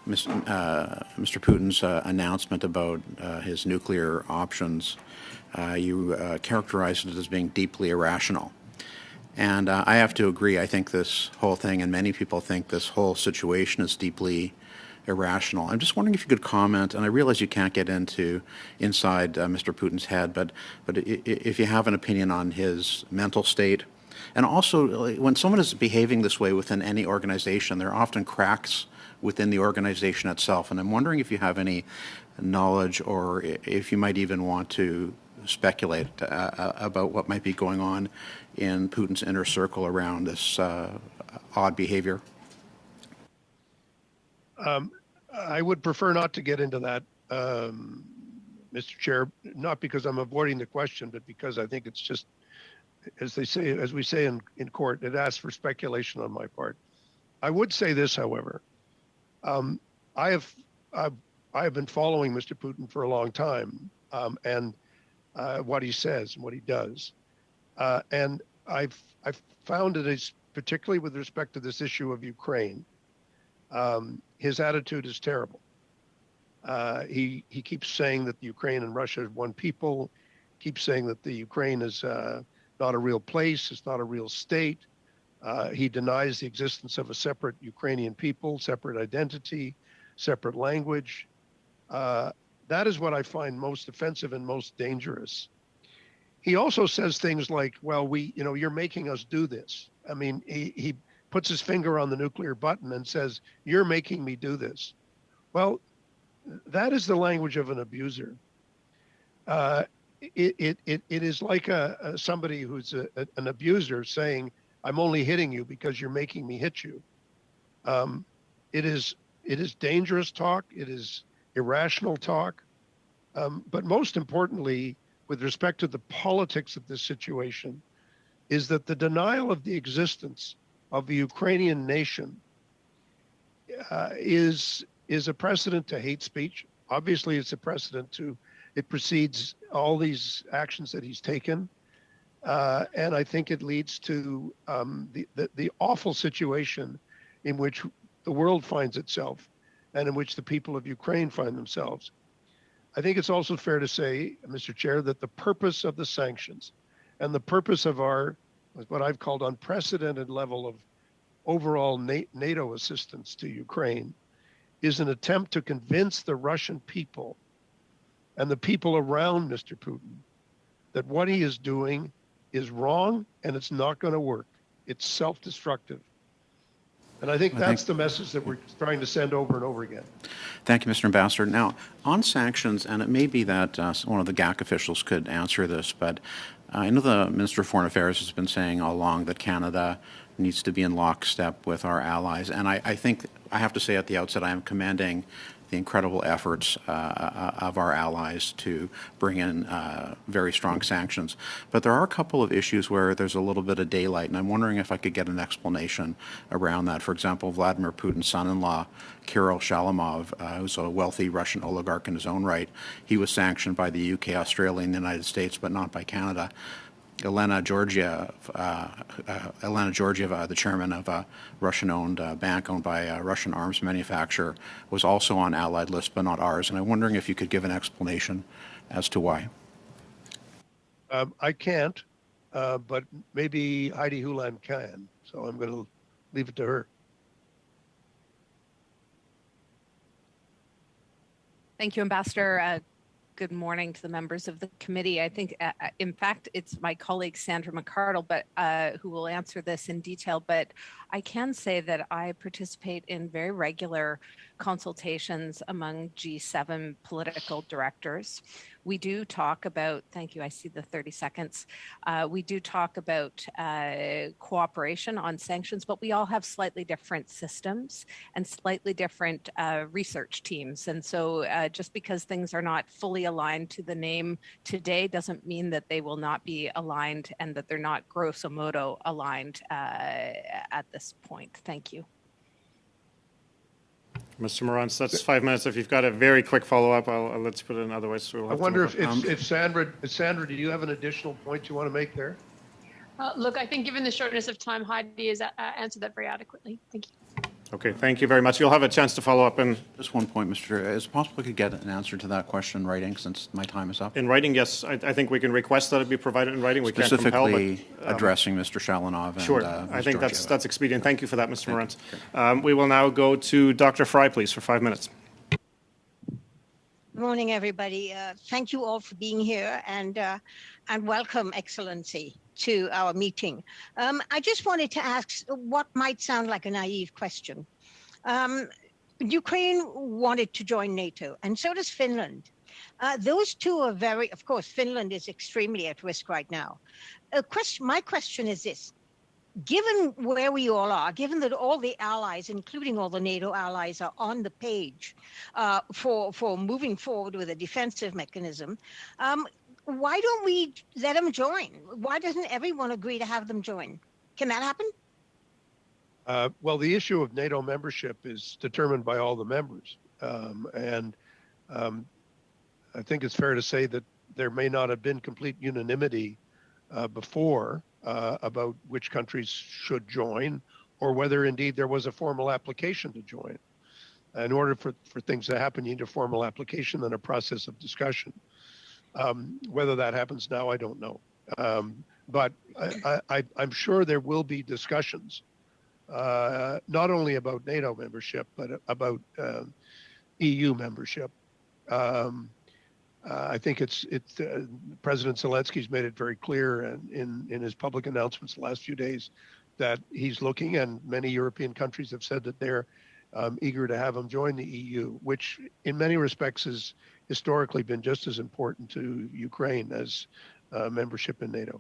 Mr. Putin's announcement about his nuclear options, you characterized it as being deeply irrational. And I have to agree. I think this whole thing, and many people think this whole situation is deeply irrational. I'm just wondering if you could comment, and I realize you can't get inside Mr. Putin's head, but if you have an opinion on his mental state. And also, when someone is behaving this way within any organization, there are often cracks within the organization itself. And I'm wondering if you have any knowledge, or if you might even want to speculate about what might be going on in Putin's inner circle around this odd behavior. I would prefer not to get into that, Mr. Chair, not because I'm avoiding the question, but because I think it's just, as we say in court, it asks for speculation on my part. I would say this, however, I have been following Mr. Putin for a long time, and what he says and what he does, and I've found that it's particularly with respect to this issue of Ukraine, his attitude is terrible. He keeps saying that the Ukraine and Russia are one people. Keeps saying that the Ukraine is not a real place. It's not a real state. He denies the existence of a separate Ukrainian people, separate identity, separate language. That is what I find most offensive and most dangerous. He also says things like, well, you're making us do this. I mean, he puts his finger on the nuclear button and says, you're making me do this. Well, that is the language of an abuser. It is like somebody who's an abuser saying, I'm only hitting you because you're making me hit you. It is dangerous talk. It is irrational talk. But most importantly, with respect to the politics of this situation, is that the denial of the existence of the Ukrainian nation is a precedent to hate speech. Obviously, it's a precedent to, it precedes all these actions that he's taken. And I think it leads to the awful situation in which the world finds itself and in which the people of Ukraine find themselves. I think it's also fair to say, Mr. Chair, that the purpose of the sanctions and the purpose of our, what I've called unprecedented level of overall NATO assistance to Ukraine is an attempt to convince the Russian people and the people around Mr. Putin that what he is doing is wrong and it's not going to work. It's self-destructive. And I think that's the message that we're trying to send over and over again. Thank you, Mr. Ambassador. Now, on sanctions, and it may be that one of the GAC officials could answer this, but I know the Minister of Foreign Affairs has been saying all along that Canada needs to be in lockstep with our allies. And I think I have to say at the outset, I am commending the incredible efforts of our allies to bring in very strong sanctions. But there are a couple of issues where there's a little bit of daylight, and I'm wondering if I could get an explanation around that. For example, Vladimir Putin's son-in-law, Kirill Shalamov, who's a wealthy Russian oligarch in his own right, he was sanctioned by the UK, Australia, and the United States, but not by Canada. Elena Georgiev, the chairman of a Russian-owned bank owned by a Russian arms manufacturer, was also on allied list, but not ours. And I'm wondering if you could give an explanation as to why. I can't, but maybe Heidi Huland can. So I'm going to leave it to her. Thank you, Ambassador. Good morning to the members of the committee. I think, in fact, it's my colleague Sandra McCardle, but who will answer this in detail. But I can say that I participate in very regular consultations among G7 political directors. We do talk about, thank you, I see the 30 seconds. We do talk about cooperation on sanctions, but we all have slightly different systems and slightly different research teams. And so just because things are not fully aligned to the name today doesn't mean that they will not be aligned and that they're not grosso modo aligned at this point. Thank you. Mr. Morantz, that's 5 minutes. If you've got a very quick follow-up, let's put it in. Otherwise, we'll have I wonder if Sandra, do you have an additional point you want to make there? Look, I think given the shortness of time, Heidi has answered that very adequately. Thank you. Okay, thank you very much. You'll have a chance to follow up. And just one point, Mr. Chair. Is it possible we could get an answer to that question in writing since my time is up? In writing, yes. I think we can request that it be provided in writing. We can't compel, specifically addressing Mr. Shalanov and sure. I think that's expedient. Thank you for that, Mr. Morantz. We will now go to Dr. Fry, please, for 5 minutes. Good morning, everybody. Thank you all for being here and welcome, Excellency, to our meeting. I just wanted to ask what might sound like a naive question. Ukraine wanted to join NATO, and so does Finland. Those two are very, of course, Finland is extremely at risk right now. My question is this. Given where we all are, given that all the allies, including all the NATO allies, are on the page for moving forward with a defensive mechanism, why don't we let them join? Why doesn't everyone agree to have them join? Can that happen? Well, the issue of NATO membership is determined by all the members. And I think it's fair to say that there may not have been complete unanimity before about which countries should join or whether indeed there was a formal application to join. In order for things to happen, you need a formal application and a process of discussion. Whether that happens now, I don't know. But I'm sure there will be discussions, not only about NATO membership, but about EU membership. I think it's President Zelensky's made it very clear in his public announcements the last few days that he's looking, and many European countries have said that they're eager to have him join the EU, which in many respects has historically been just as important to Ukraine as membership in NATO.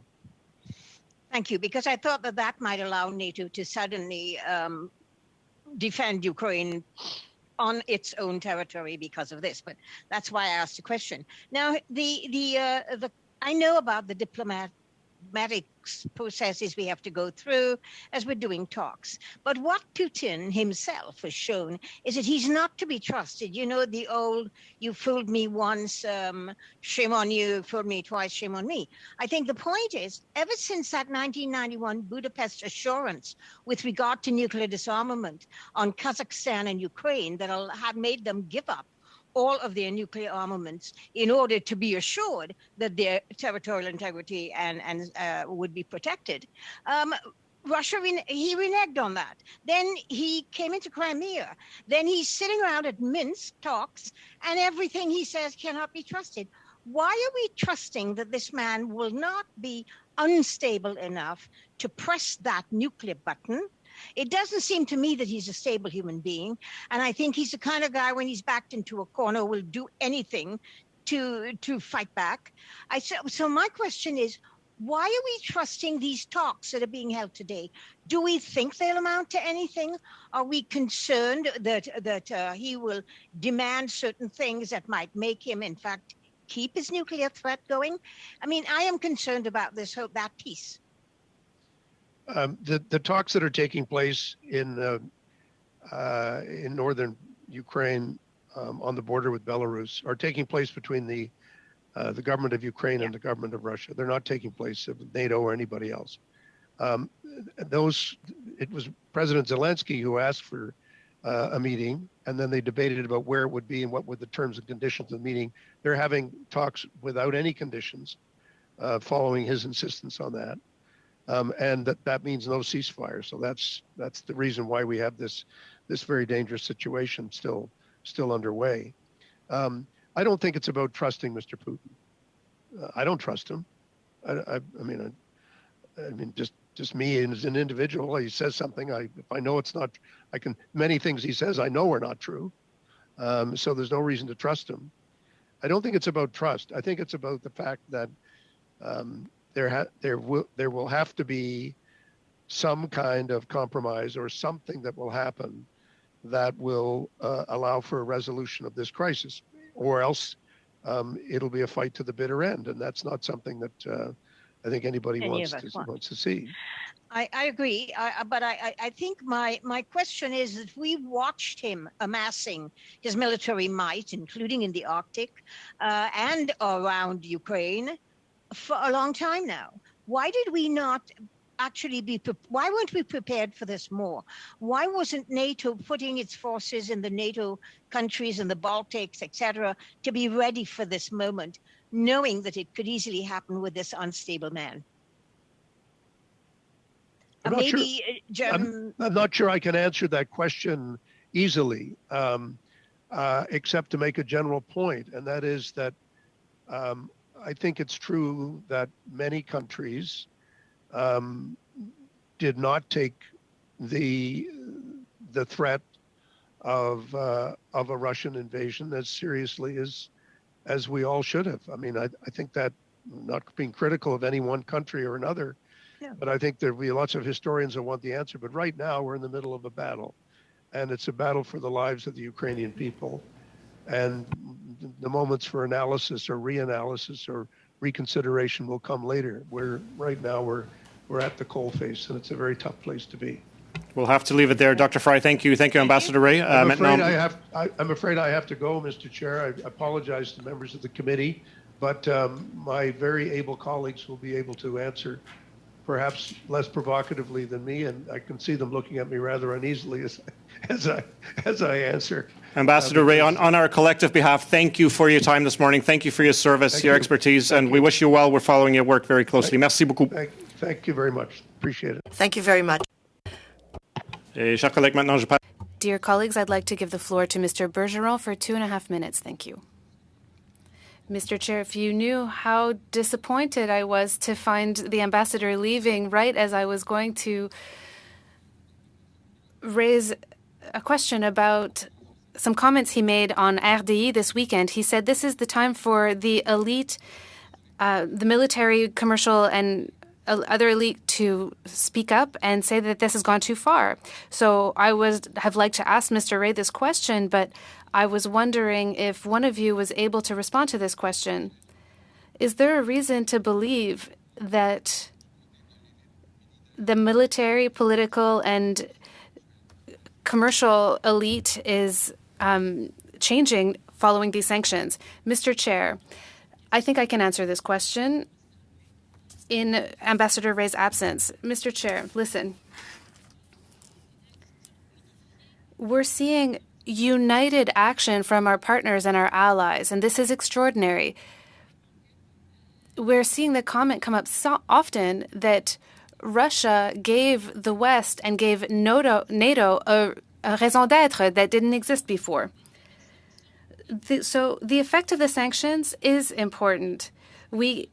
Thank you, because I thought that might allow NATO to suddenly defend Ukraine on its own territory because of this, but that's why I asked the question. Now, I know about the diplomat diplomatic processes we have to go through as we're doing talks. But what Putin himself has shown is that he's not to be trusted. You know, the old, you fooled me once, shame on you, fooled me twice, shame on me. I think the point is, ever since that 1991 Budapest assurance with regard to nuclear disarmament on Kazakhstan and Ukraine that have made them give up all of their nuclear armaments in order to be assured that their territorial integrity and would be protected. Russia, he reneged on that. Then he came into Crimea. Then he's sitting around at Minsk talks, and everything he says cannot be trusted. Why are we trusting that this man will not be unstable enough to press that nuclear button? It doesn't seem to me that he's a stable human being. And I think he's the kind of guy, when he's backed into a corner, will do anything to fight back. So my question is, why are we trusting these talks that are being held today? Do we think they'll amount to anything? Are we concerned that he will demand certain things that might make him, in fact, keep his nuclear threat going? I mean, I am concerned about that piece. The talks that are taking place in northern Ukraine on the border with Belarus are taking place between the government of Ukraine and the government of Russia. They're not taking place with NATO or anybody else. It was President Zelensky who asked for a meeting, and then they debated about where it would be and what were the terms and conditions of the meeting. They're having talks without any conditions, following his insistence on that. And that means no ceasefire. So that's the reason why we have this very dangerous situation still underway. I don't think it's about trusting Mr. Putin. I don't trust him. I mean, just me as an individual. He says something. If I know it's not, many things he says I know are not true. So there's no reason to trust him. I don't think it's about trust. I think it's about the fact that there will have to be some kind of compromise or something that will happen that will allow for a resolution of this crisis, or else it'll be a fight to the bitter end, and that's not something that I think anybody wants to see. I agree, but I think my question is that we've watched him amassing his military might, including in the Arctic and around Ukraine, for a long time now. Why did we not actually why weren't we prepared for this more? Why wasn't NATO putting its forces in the NATO countries and the Baltics, etc., to be ready for this moment, knowing that it could easily happen with this unstable man? I'm not sure I can answer that question easily, except to make a general point, and that is that I think it's true that many countries did not take the threat of a Russian invasion as seriously as we all should have. I mean, I think that, not being critical of any one country or another, but I think there'll be lots of historians that want the answer. But right now we're in the middle of a battle, and it's a battle for the lives of the Ukrainian people. And the moments for analysis or reanalysis or reconsideration will come later. Right now we're at the coalface, and it's a very tough place to be. We'll have to leave it there. Dr. Fry, thank you. Thank you, Ambassador Ray. I'm afraid I have to go, Mr. Chair. I apologize to members of the committee, but my very able colleagues will be able to answer, perhaps less provocatively than me, and I can see them looking at me rather uneasily as I answer. Ambassador Ray, on our collective behalf, thank you for your time this morning. Thank you for your service, your expertise, and we wish you well. We're following your work very closely. Merci beaucoup. Thank you very much. Appreciate it. Thank you very much. Dear colleagues, I'd like to give the floor to Mr. Bergeron for 2.5 minutes. Thank you. Mr. Chair, if you knew how disappointed I was to find the ambassador leaving right as I was going to raise a question about some comments he made on RDI this weekend. He said this is the time for the elite, the military, commercial, and other elite to speak up and say that this has gone too far. So I would have liked to ask Mr. Ray this question, but I was wondering if one of you was able to respond to this question. Is there a reason to believe that the military, political, and commercial elite is changing following these sanctions. Mr. Chair, I think I can answer this question in Ambassador Ray's absence. Mr. Chair, listen. We're seeing united action from our partners and our allies, and this is extraordinary. We're seeing the comment come up so often that Russia gave the West and gave NATO a raison d'être that didn't exist before. So the effect of the sanctions is important. We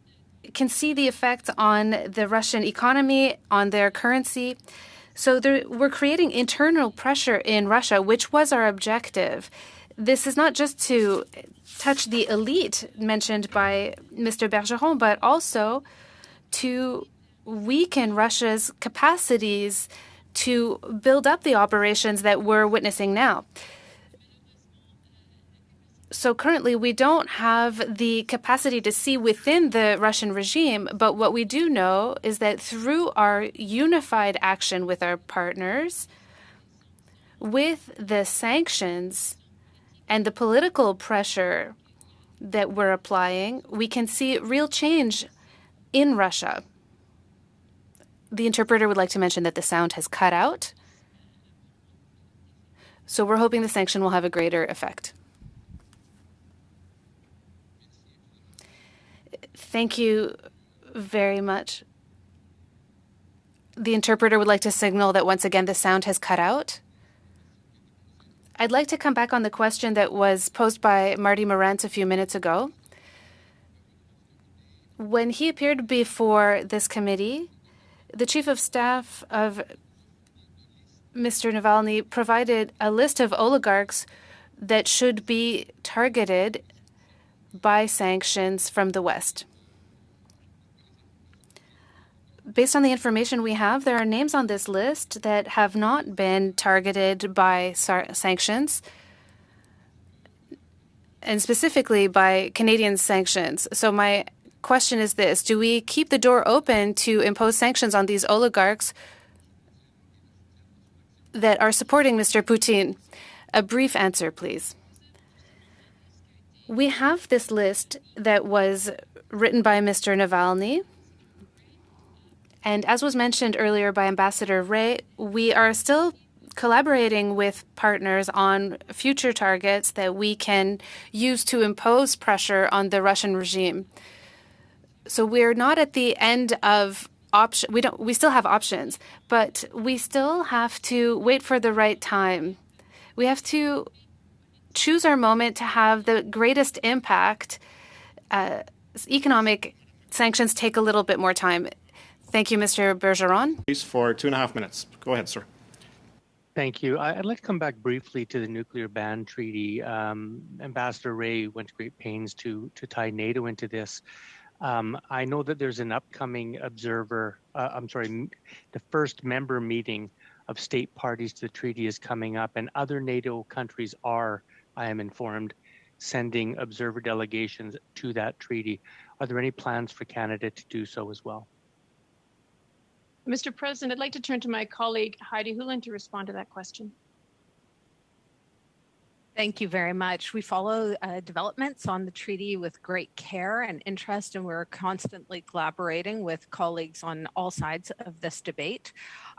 can see the effect on the Russian economy, on their currency. So we're creating internal pressure in Russia, which was our objective. This is not just to touch the elite mentioned by Mr. Bergeron, but also to weaken Russia's capacities to build up the operations that we're witnessing now. So currently, we don't have the capacity to see within the Russian regime, but what we do know is that through our unified action with our partners, with the sanctions and the political pressure that we're applying, we can see real change in Russia. The interpreter would like to mention that the sound has cut out. So we're hoping the sanction will have a greater effect. Thank you very much. The interpreter would like to signal that once again the sound has cut out. I'd like to come back on the question that was posed by Marty Morantz a few minutes ago. When he appeared before this committee, the chief of staff of Mr. Navalny provided a list of oligarchs that should be targeted by sanctions from the West. Based on the information we have, there are names on this list that have not been targeted by sanctions, and specifically by Canadian sanctions. So my question is this: do we keep the door open to impose sanctions on these oligarchs that are supporting Mr. Putin? A brief answer, please. We have this list that was written by Mr. Navalny. And as was mentioned earlier by Ambassador Ray, we are still collaborating with partners on future targets that we can use to impose pressure on the Russian regime. So we're not at the end of option. We still have options, but we still have to wait for the right time. We have to choose our moment to have the greatest impact. Economic sanctions take a little bit more time. Thank you, Mr. Bergeron. Please, for 2.5 minutes. Go ahead, sir. Thank you. I'd like to come back briefly to the nuclear ban treaty. Ambassador Ray went to great pains to tie NATO into this. I know that there's an upcoming the first member meeting of state parties to the treaty is coming up, and other NATO countries are, I am informed, sending observer delegations to that treaty. Are there any plans for Canada to do so as well? Mr. President, I'd like to turn to my colleague Heidi Hulin to respond to that question. Thank you very much. We follow developments on the treaty with great care and interest, and we're constantly collaborating with colleagues on all sides of this debate.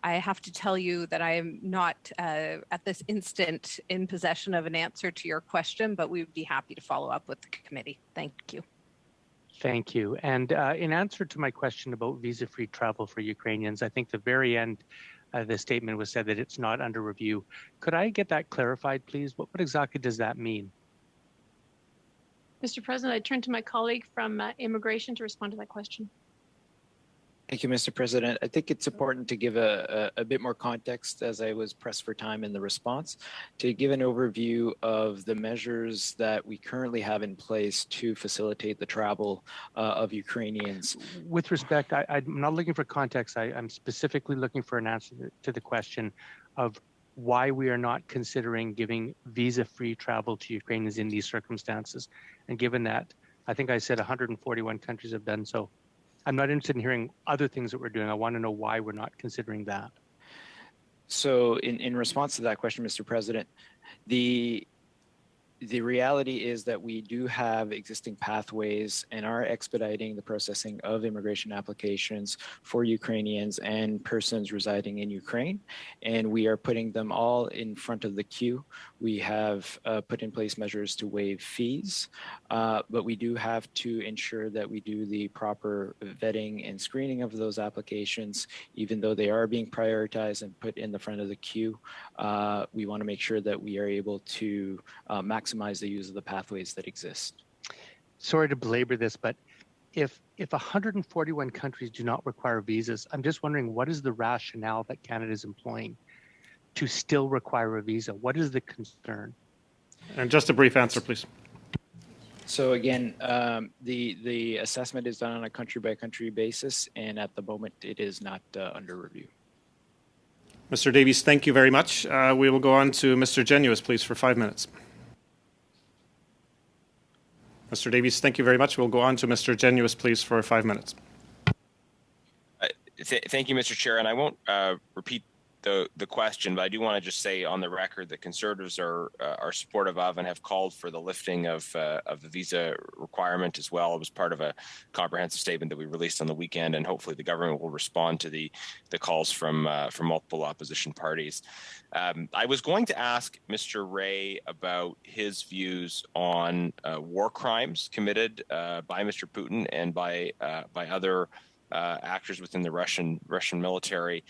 I have to tell you that I am not at this instant in possession of an answer to your question, but we would be happy to follow up with the committee. Thank you. Thank you. And in answer to my question about visa-free travel for Ukrainians, I think the very end the statement was said that it's not under review. Could I get that clarified, please? What exactly does that mean? Mr. President, I turn to my colleague from Immigration to respond to that question. Thank you, Mr. President. I think it's important to give a bit more context, as I was pressed for time in the response, to give an overview of the measures that we currently have in place to facilitate the travel of Ukrainians. With respect, I'm not looking for context. I'm specifically looking for an answer to the question of why we are not considering giving visa-free travel to Ukrainians in these circumstances. And given that, I think I said 141 countries have done so. I'm not interested in hearing other things that we're doing. I want to know why we're not considering that. So in response to that question, Mr. President, the reality is that we do have existing pathways and are expediting the processing of immigration applications for Ukrainians and persons residing in Ukraine. And we are putting them all in front of the queue. We have put in place measures to waive fees, but we do have to ensure that we do the proper vetting and screening of those applications, even though they are being prioritized and put in the front of the queue. We want to make sure that we are able to maximize the use of the pathways that exist. Sorry to belabor this, but if 141 countries do not require visas, I'm just wondering, what is the rationale that Canada is employing to still require a visa? What is the concern? And just a brief answer, please. So again, the assessment is done on a country-by-country basis, and at the moment, it is not under review. Mr. Davies, thank you very much. We will go on to Mr. Genuis, please, for 5 minutes. Mr. Davies, thank you very much. We'll go on to Mr. Genuis, please, for 5 minutes. Thank you, Mr. Chair. And I won't repeat the question, but I do want to just say on the record that Conservatives are supportive of and have called for the lifting of the visa requirement as well. It was part of a comprehensive statement that we released on the weekend, and hopefully the government will respond to the calls from multiple opposition parties. I was going to ask Mr. Ray about his views on war crimes committed by Mr. Putin and by other actors within the Russian military.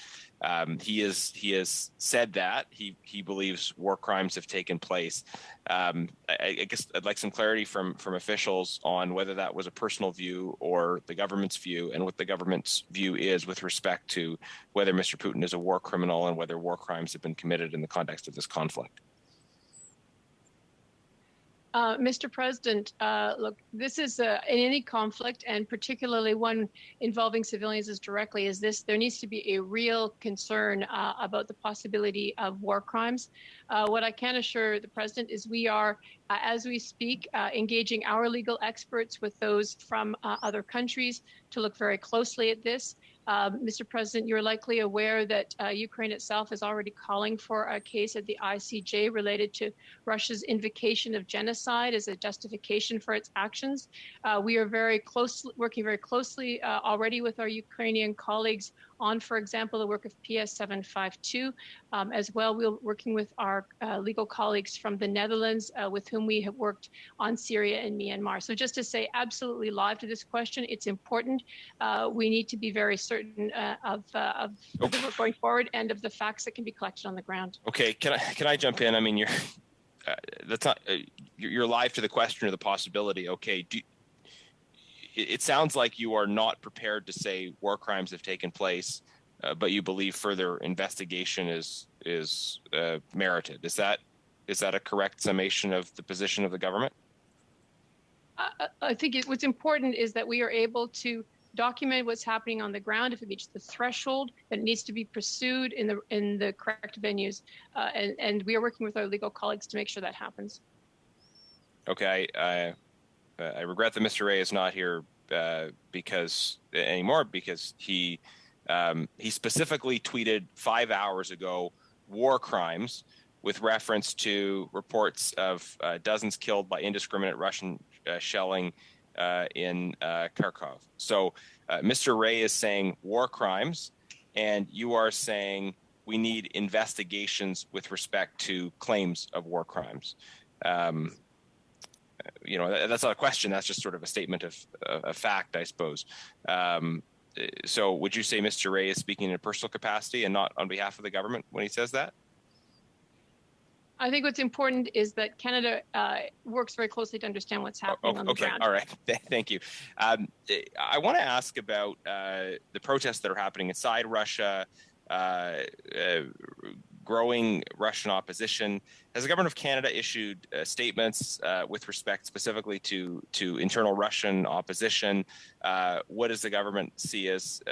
He has said that he believes war crimes have taken place. I guess I'd like some clarity from officials on whether that was a personal view or the government's view, and what the government's view is with respect to whether Mr. Putin is a war criminal and whether war crimes have been committed in the context of this conflict. Mr. President, look, this is in any conflict, and particularly one involving civilians as directly as this, there needs to be a real concern about the possibility of war crimes. What I can assure the President is we are, as we speak, engaging our legal experts with those from other countries to look very closely at this. Mr. President, you're likely aware that Ukraine itself is already calling for a case at the ICJ related to Russia's invocation of genocide as a justification for its actions. We are working very closely already with our Ukrainian colleagues on, for example, the work of PS 752. As well, we're working with our legal colleagues from the Netherlands, with whom we have worked on Syria and Myanmar. So just to say absolutely live to this question, it's important. We need to be very certain of the work going forward and of the facts that can be collected on the ground. Okay, can I jump in? I mean, you're live to the question or the possibility. Okay, it sounds like you are not prepared to say war crimes have taken place, but you believe further investigation is merited. Is that a correct summation of the position of the government? I think what's important is that we are able to document what's happening on the ground. If it meets the threshold, that it needs to be pursued in the correct venues, and we are working with our legal colleagues to make sure that happens. Okay, I regret that Mr. Ray is not here because he specifically tweeted 5 hours ago war crimes with reference to reports of dozens killed by indiscriminate Russian shelling in Kharkov. So Mr. Ray is saying war crimes, and you are saying we need investigations with respect to claims of war crimes. That's not a question. That's just sort of a statement of fact, I suppose. So would you say Mr. Ray is speaking in a personal capacity and not on behalf of the government when he says that? I think what's important is that Canada works very closely to understand what's happening on the ground. All right. Thank you. I want to ask about the protests that are happening inside Russia, growing Russian opposition. Has the government of Canada issued statements with respect specifically to internal Russian opposition? What does the government see as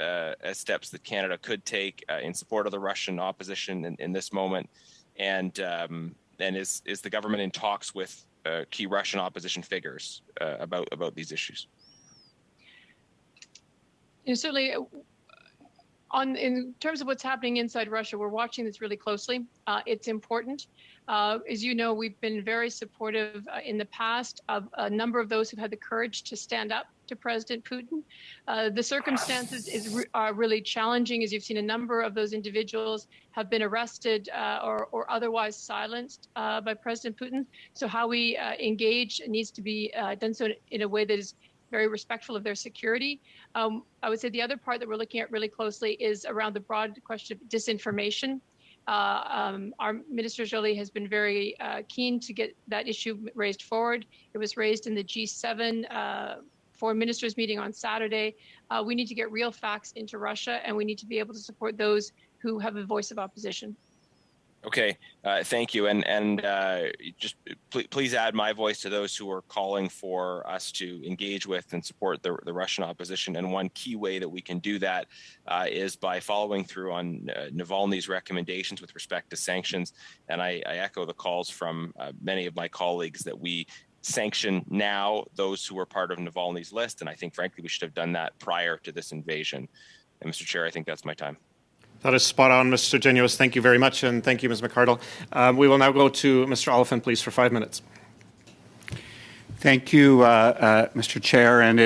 steps that Canada could take in support of the Russian opposition in this moment? And is the government in talks with key Russian opposition figures about these issues? certainly in terms of what's happening inside Russia, we're watching this really closely. It's important. As you know, we've been very supportive in the past of a number of those who've had the courage to stand up to President Putin. The circumstances are really challenging, as you've seen a number of those individuals have been arrested or otherwise silenced by President Putin. So how we engage needs to be done so in a way that is very respectful of their security. I would say the other part that we're looking at really closely is around the broad question of disinformation. Our Minister Joly has been very keen to get that issue raised forward. It was raised in the G7 foreign ministers meeting on Saturday. We need to get real facts into Russia, and we need to be able to support those who have a voice of opposition. Okay, thank you. And just please add my voice to those who are calling for us to engage with and support the Russian opposition. And one key way that we can do that is by following through on Navalny's recommendations with respect to sanctions. And I echo the calls from many of my colleagues that we sanction now those who were part of Navalny's list. And I think, frankly, we should have done that prior to this invasion. And Mr. Chair, I think that's my time. That is spot on, Mr. Genuis. Thank you very much, and thank you, Ms. McArdle. We will now go to Mr. Oliphant, please, for 5 minutes. Thank you, Mr. Chair, and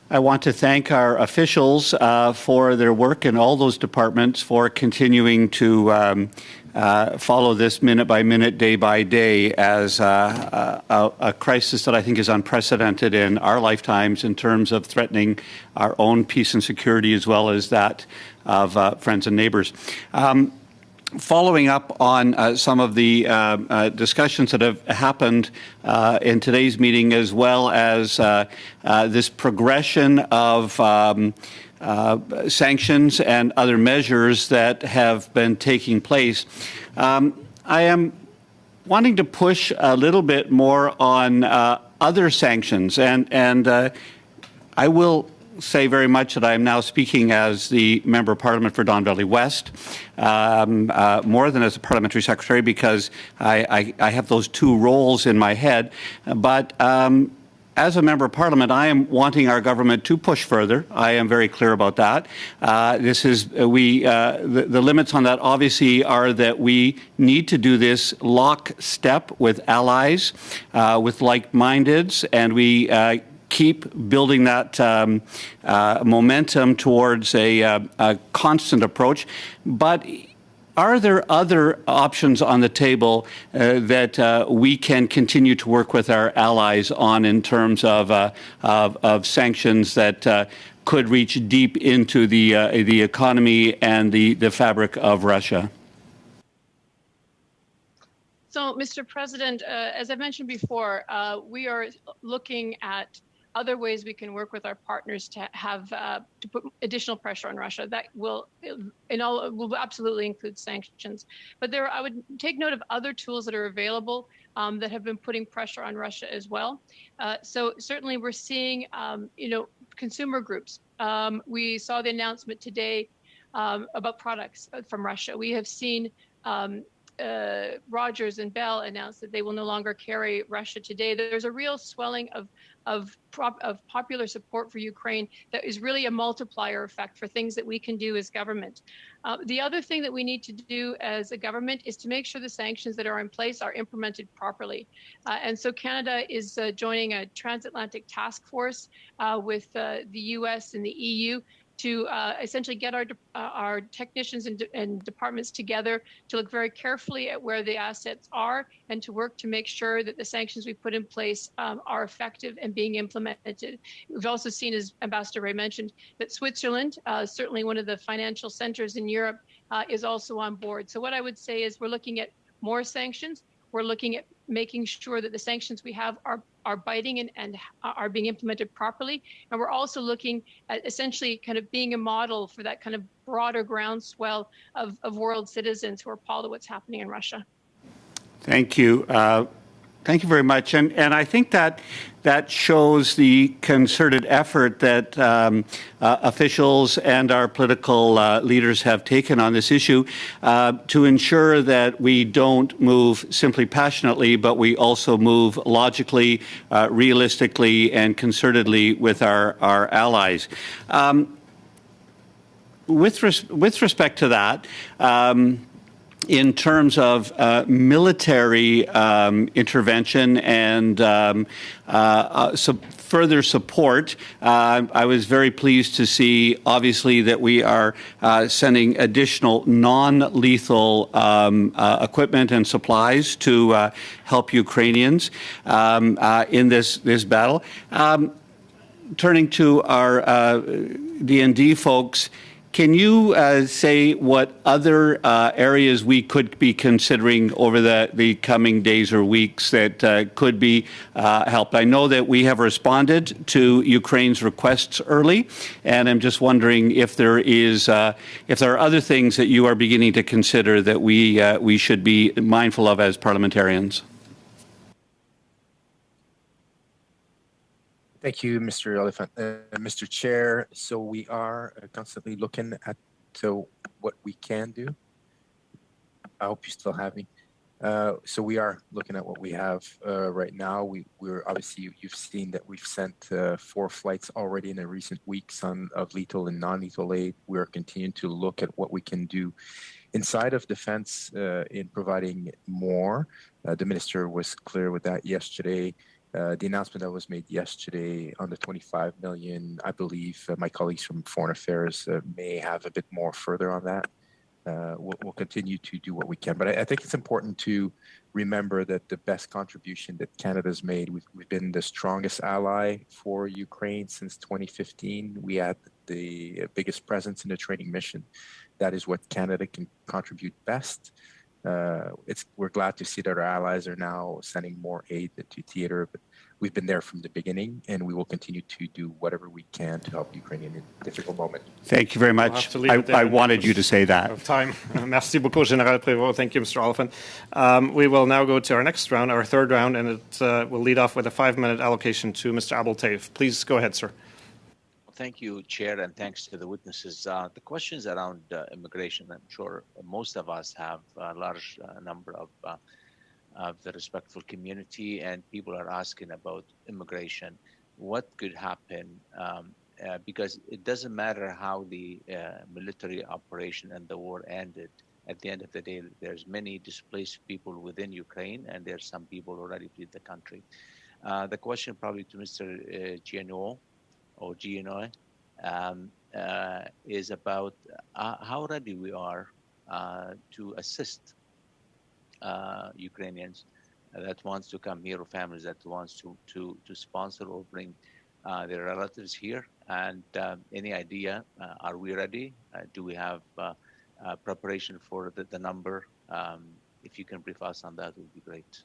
I want to thank our officials for their work in all those departments for continuing to follow this minute by minute, day by day, as a crisis that I think is unprecedented in our lifetimes in terms of threatening our own peace and security as well as that of friends and neighbors. Following up on some of the discussions that have happened in today's meeting, as well as this progression of sanctions and other measures that have been taking place, I am wanting to push a little bit more on other sanctions, and I will say very much that I am now speaking as the Member of Parliament for Don Valley West, more than as a parliamentary secretary, because I have those two roles in my head. But as a Member of Parliament, I am wanting our government to push further. I am very clear about that. The limits on that obviously are that we need to do this lockstep with allies, with like-mindeds, and we keep building that momentum towards a constant approach. But are there other options on the table that we can continue to work with our allies on in terms of sanctions that could reach deep into the economy and the fabric of Russia? So, Mr. President, as I mentioned before, we are looking at other ways we can work with our partners to have to put additional pressure on Russia. That will absolutely include sanctions. But I would take note of other tools that are available that have been putting pressure on Russia as well. So certainly we're seeing, consumer groups. We saw the announcement today about products from Russia. We have seen Rogers and Bell announce that they will no longer carry Russia today. There's a real swelling of popular support for Ukraine that is really a multiplier effect for things that we can do as government. The other thing that we need to do as a government is to make sure the sanctions that are in place are implemented properly. And so Canada is joining a transatlantic task force with the US and the EU to essentially get our technicians and departments together to look very carefully at where the assets are and to work to make sure that the sanctions we put in place are effective and being implemented. We've also seen, as Ambassador Ray mentioned, that Switzerland, certainly one of the financial centers in Europe, is also on board. So what I would say is we're looking at more sanctions. We're looking at making sure that the sanctions we have are biting and are being implemented properly. And we're also looking at essentially kind of being a model for that kind of broader groundswell of world citizens who are appalled at what's happening in Russia. Thank you. Thank you very much. And I think that shows the concerted effort that officials and our political leaders have taken on this issue to ensure that we don't move simply passionately, but we also move logically, realistically, and concertedly with our allies. With respect to that, in terms of military intervention and further support, I was very pleased to see, obviously, that we are sending additional non-lethal equipment and supplies to help Ukrainians in this battle. Turning to our DND folks, can you say what other areas we could be considering over the coming days or weeks that could be helped? I know that we have responded to Ukraine's requests early, and I'm just wondering if there are other things that you are beginning to consider that we should be mindful of as parliamentarians. Thank you, Mr. Elephant. Mr. Chair, so we are constantly looking at what we can do. I hope you still have me. So we are looking at what we have right now. We're obviously, you've seen that we've sent 4 flights already in the recent weeks of lethal and non-lethal aid. We're continuing to look at what we can do inside of defense in providing more. The minister was clear with that yesterday. The announcement that was made yesterday on the 25 million, I believe my colleagues from Foreign Affairs may have a bit more further on that. We'll continue to do what we can. But I think it's important to remember that the best contribution that Canada's made, we've been the strongest ally for Ukraine since 2015. We had the biggest presence in the training mission. That is what Canada can contribute best. We're glad to see that our allies are now sending more aid to theater, but we've been there from the beginning, and we will continue to do whatever we can to help Ukraine in a difficult moment. Thank you very much. I wanted you to say that. Of time. Merci beaucoup, General Prévost. Thank you, Mr. Oliphant. We will now go to our next round, our third round, and it will lead off with a 5-minute allocation to Mr. Abdeltaif. Please go ahead, sir. Thank you, Chair, and thanks to the witnesses. The questions around immigration, I'm sure most of us have a large number of the respectful community, and people are asking about immigration. What could happen? Because it doesn't matter how the military operation and the war ended. At the end of the day, there's many displaced people within Ukraine, and there's some people who already fled the country. The question probably to Mr. Gino, is about how ready we are to assist Ukrainians that wants to come here, or families that wants to sponsor or bring their relatives here. And any idea, are we ready? Do we have preparation for the number? If you can brief us on that, would be great.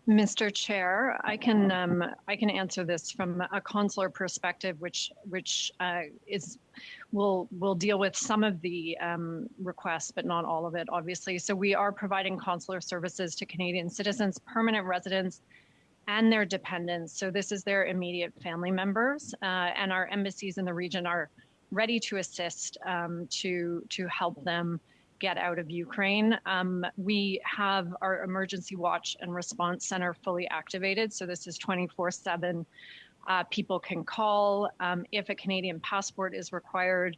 Mr. Chair, I can answer this from a consular perspective, which will deal with some of the requests, but not all of it, obviously. So we are providing consular services to Canadian citizens, permanent residents, and their dependents. So this is their immediate family members, and our embassies in the region are ready to assist to help them get out of Ukraine. We have our emergency watch and response center fully activated. So this is 24/7. People can call. If a Canadian passport is required,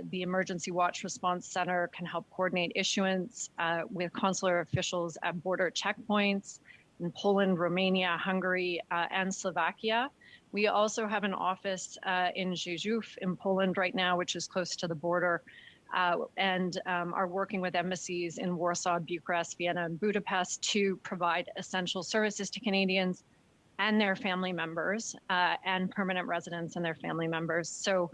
the emergency watch response center can help coordinate issuance with consular officials at border checkpoints in Poland, Romania, Hungary, and Slovakia. We also have an office in Rzeszów in Poland right now, which is close to the border, and are working with embassies in Warsaw, Bucharest, Vienna, and Budapest to provide essential services to Canadians. and their family members, and permanent residents and their family members. So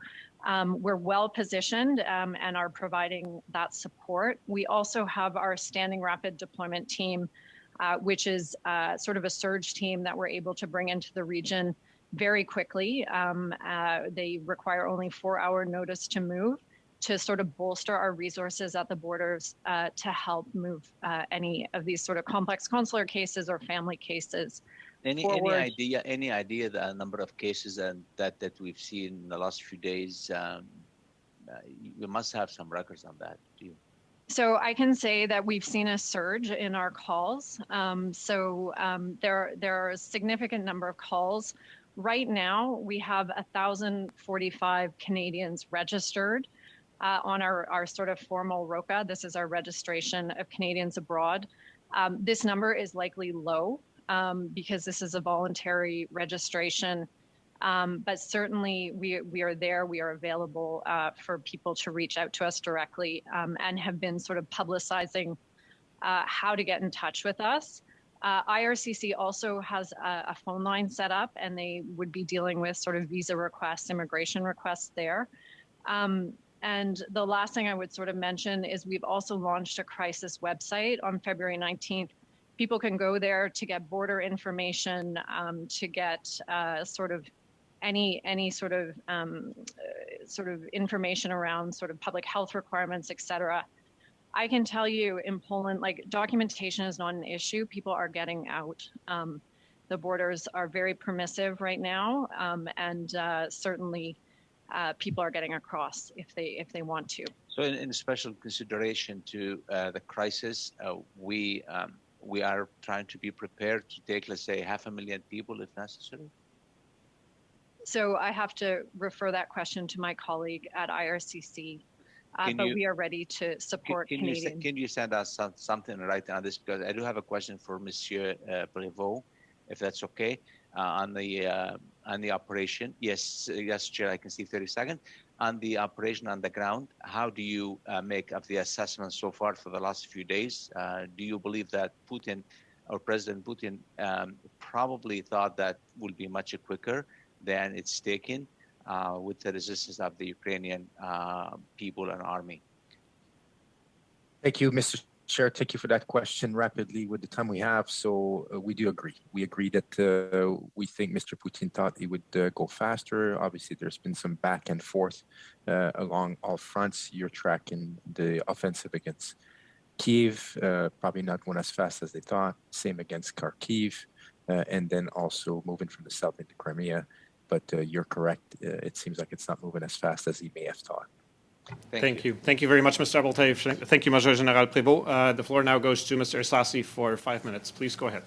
we're well positioned and are providing that support. We also have our standing rapid deployment team, which is sort of a surge team that we're able to bring into the region very quickly. They require only 4-hour notice to move, to sort of bolster our resources at the borders to help move any of these sort of complex consular cases or family cases. Any idea the number of cases that we've seen in the last few days? You must have some records on that, do you? So I can say that we've seen a surge in our calls. There are a significant number of calls. Right now, we have 1,045 Canadians registered on our sort of formal ROCA. This is our registration of Canadians abroad. This number is likely low because this is a voluntary registration. But certainly we are there, we are available for people to reach out to us directly and have been sort of publicizing how to get in touch with us. IRCC also has a phone line set up, and they would be dealing with sort of visa requests, immigration requests there. And the last thing I would sort of mention is we've also launched a crisis website on February 19th. People can go there to get border information, to get sort of any sort of information around sort of public health requirements, et cetera. I can tell you in Poland, like, documentation is not an issue. People are getting out. The borders are very permissive right now, and certainly people are getting across if they want to. So in special consideration to the crisis, we are trying to be prepared to take, let's say, 500,000 people if necessary. So I have to refer that question to my colleague at IRCC, but we are ready to support Canadians. Can you send us something right on this? Because I do have a question for Monsieur Prévost, if that's okay, on the operation. Yes, Chair, I can see 30 seconds. On the operation on the ground, how do you make of the assessment so far for the last few days? Do you believe that Putin or President Putin probably thought that would be much quicker than it's taken with the resistance of the Ukrainian people and army? Thank you, Mr. Chair. Thank you for that question. Rapidly with the time we have, so we do agree. We agree that we think Mr. Putin thought he would go faster. Obviously, there's been some back and forth along all fronts. You're tracking the offensive against Kyiv, probably not going as fast as they thought. Same against Kharkiv, and then also moving from the south into Crimea. But you're correct. It seems like it's not moving as fast as he may have thought. Thank you. Thank you very much, Mr. Abeltayev. Thank you, Major General Prévost. The floor now goes to Mr. Isasi for 5 minutes. Please go ahead.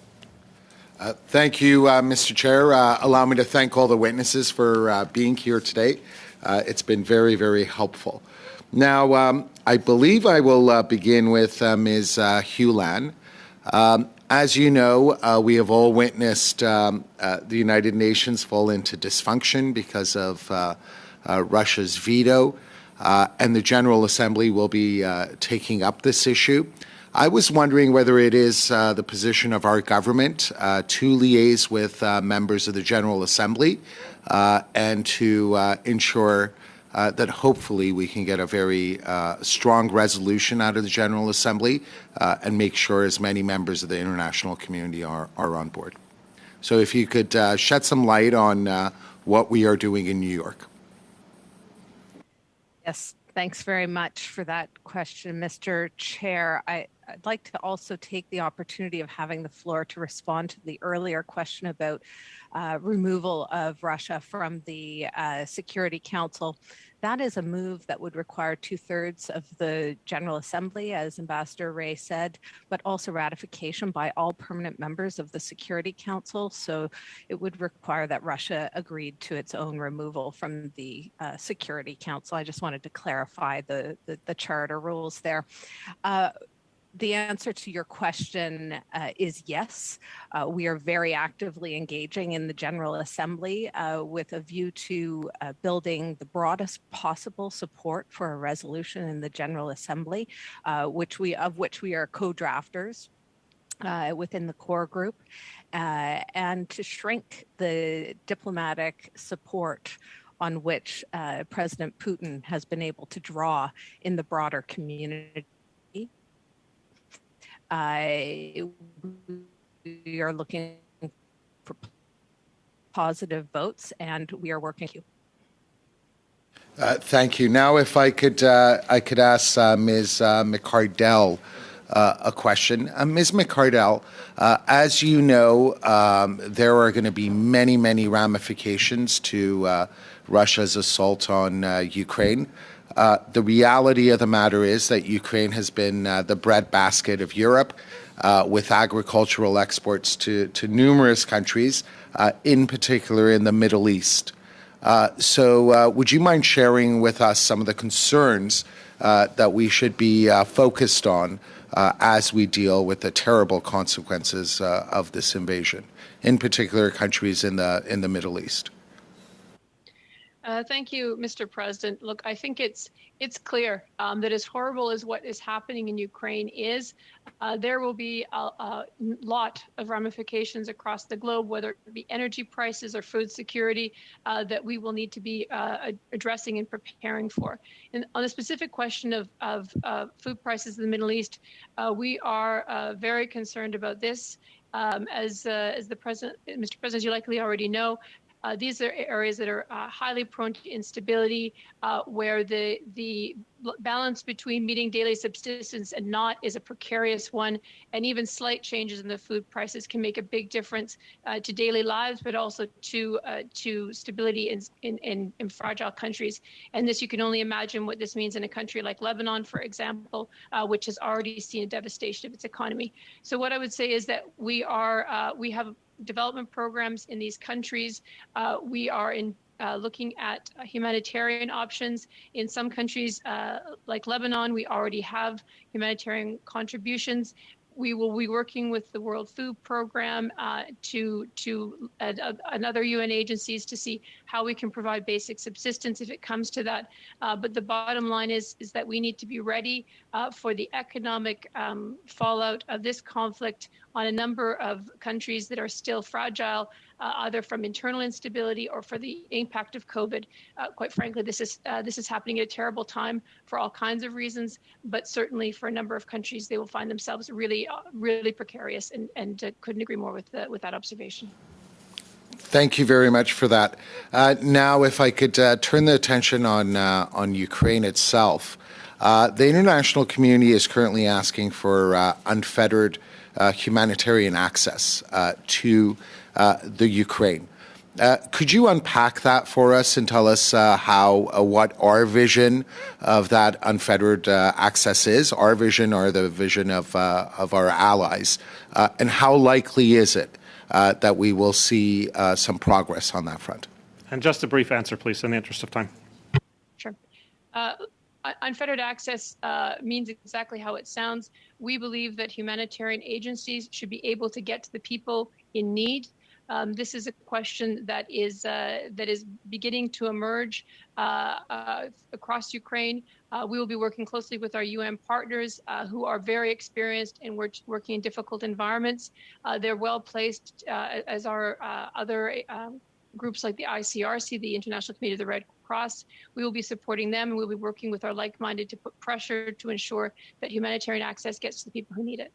Thank you, Mr. Chair. Allow me to thank all the witnesses for being here today. It's been very, very helpful. Now, I believe I will begin with Ms. Hulan. As you know, we have all witnessed the United Nations fall into dysfunction because of Russia's veto, and the General Assembly will be taking up this issue. I was wondering whether it is the position of our government to liaise with members of the General Assembly and to ensure that hopefully we can get a very strong resolution out of the General Assembly and make sure as many members of the international community are on board. So if you could shed some light on what we are doing in New York. Yes, thanks very much for that question, Mr. Chair. I'd like to also take the opportunity of having the floor to respond to the earlier question about removal of Russia from the Security Council. That is a move that would require 2/3 of the General Assembly, as Ambassador Ray said, but also ratification by all permanent members of the Security Council. So it would require that Russia agreed to its own removal from the Security Council. I just wanted to clarify the charter rules there. The answer to your question is yes. We are very actively engaging in the General Assembly with a view to building the broadest possible support for a resolution in the General Assembly, of which we are co-drafters. within the core group, and to shrink the diplomatic support on which President Putin has been able to draw in the broader community. We are looking for positive votes, and we are working. Thank you. Now, if I could ask Ms. McCardell a question. Ms. McCardell, as you know, there are going to be many, many ramifications to Russia's assault on Ukraine. The reality of the matter is that Ukraine has been the breadbasket of Europe, with agricultural exports to numerous countries, in particular in the Middle East. So would you mind sharing with us some of the concerns that we should be focused on as we deal with the terrible consequences of this invasion, in particular countries in the Middle East? Thank you, Mr. President. Look, I think it's clear that as horrible as what is happening in Ukraine is, there will be a lot of ramifications across the globe, whether it be energy prices or food security, that we will need to be addressing and preparing for. And on the specific question of food prices in the Middle East, we are very concerned about this. As the President, Mr. President, as you likely already know, these are areas that are highly prone to instability, where the balance between meeting daily subsistence and not is a precarious one, and even slight changes in the food prices can make a big difference to daily lives, but also to stability in fragile countries. And this, you can only imagine what this means in a country like Lebanon, for example, which has already seen a devastation of its economy. So what I would say is that we have development programs in these countries. We are looking at humanitarian options. In some countries, like Lebanon, we already have humanitarian contributions. We will be working with the World Food Program and other UN agencies to see how we can provide basic subsistence if it comes to that. But the bottom line is that we need to be ready for the economic fallout of this conflict on a number of countries that are still fragile, either from internal instability or for the impact of COVID. Quite frankly, this is happening at a terrible time for all kinds of reasons, but certainly for a number of countries, they will find themselves really precarious, and couldn't agree more with that observation. Thank you very much for that. Now, if I could turn the attention on Ukraine itself. The international community is currently asking for unfettered humanitarian access to the Ukraine. Could you unpack that for us and tell us what our vision of that unfettered access is, our vision or the vision of our allies, and how likely is it that we will see some progress on that front? And just a brief answer, please, in the interest of time. Sure. Unfettered access means exactly how it sounds. We believe that humanitarian agencies should be able to get to the people in need. This is a question that is beginning to emerge across Ukraine. We will be working closely with our UN partners who are very experienced and working in difficult environments. They're well placed, as are other groups like the ICRC, the International Committee of the Red Cross. We will be supporting them, and we'll be working with our like-minded to put pressure to ensure that humanitarian access gets to the people who need it.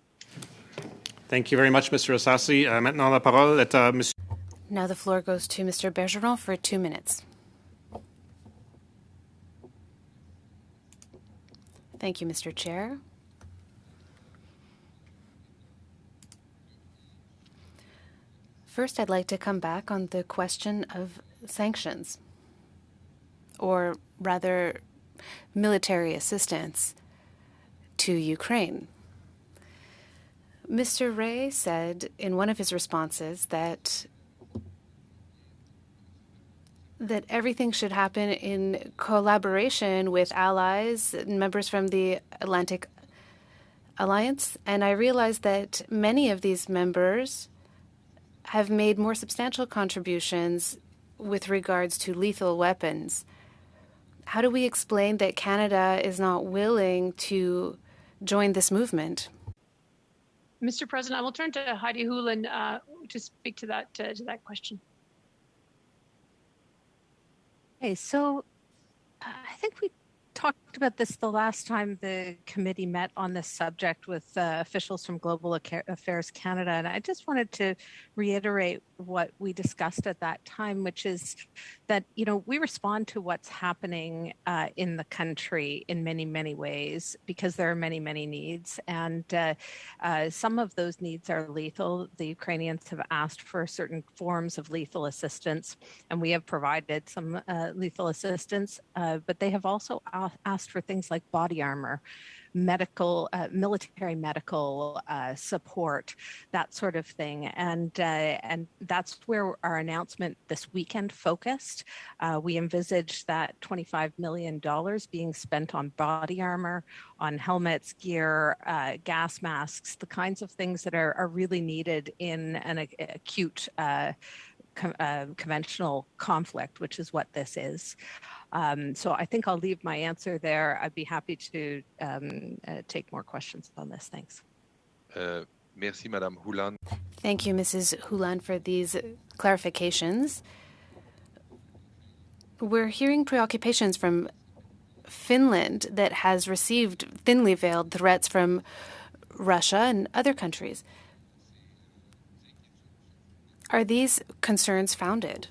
Thank you very much, Mr. Assassi. Maintenant la parole est à Monsieur. Now the floor goes to Mr. Bergeron for 2 minutes. Thank you, Mr. Chair. First, I'd like to come back on the question of sanctions, or rather, military assistance to Ukraine. Mr. Ray said in one of his responses that everything should happen in collaboration with allies and members from the Atlantic Alliance. And I realized that many of these members have made more substantial contributions with regards to lethal weapons. How do we explain that Canada is not willing to join this movement? Mr. President, I will turn to Heidi Hulen to speak to that question. Okay, so I think we talked about this the last time the committee met on this subject with officials from Global Affairs Canada, and I just wanted to reiterate what we discussed at that time, which is that, you know, we respond to what's happening in the country in many, many ways because there are many, many needs, and some of those needs are lethal. The Ukrainians have asked for certain forms of lethal assistance, and we have provided some lethal assistance, but they have also asked for things like body armor, medical, military medical support, that sort of thing, and that's where our announcement this weekend focused. We envisaged that $25 million being spent on body armor, on helmets, gear, gas masks, the kinds of things that are really needed in an acute conventional conflict, which is what this is. So I think I'll leave my answer there. I'd be happy to take more questions on this. Thanks. Merci, Madame Hulan. Thank you, Mrs. Hulan, for these clarifications. We're hearing preoccupations from Finland that has received thinly veiled threats from Russia and other countries. Are these concerns founded?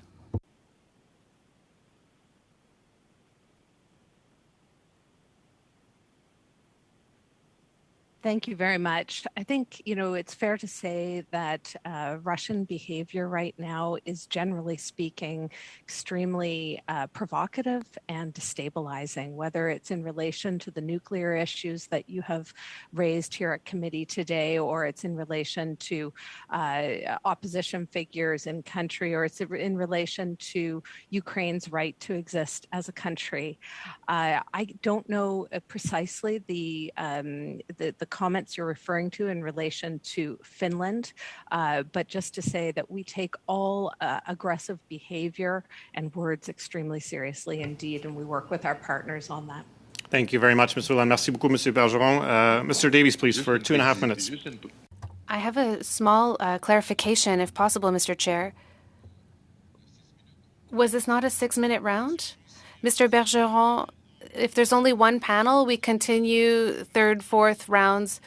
Thank you very much. I think, you know, it's fair to say that Russian behavior right now is, generally speaking, extremely provocative and destabilizing, whether it's in relation to the nuclear issues that you have raised here at committee today, or it's in relation to opposition figures in country, or it's in relation to Ukraine's right to exist as a country. I don't know precisely the comments you're referring to in relation to Finland, but just to say that we take all aggressive behavior and words extremely seriously indeed, and we work with our partners on that. Thank you very much, Ms. Hulan. Merci beaucoup, Monsieur Bergeron. Mr. Davies, please, for 2.5 minutes. I have a small clarification, if possible, Mr. Chair. Was this not a 6-minute round? Mr. Bergeron, if there's only one panel, we continue third, fourth rounds.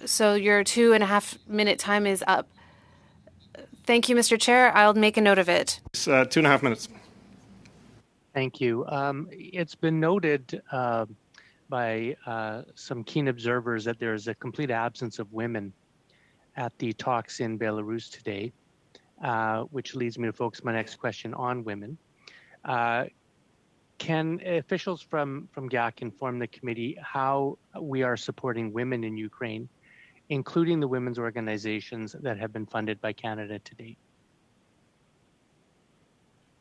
So your 2.5-minute time is up. Thank you, Mr. Chair. I'll make a note of it. 2.5 minutes. Thank you. It's been noted by some keen observers that there is a complete absence of women at the talks in Belarus today, which leads me to focus my next question on women. Can officials from GAC inform the committee how we are supporting women in Ukraine, including the women's organizations that have been funded by Canada to date?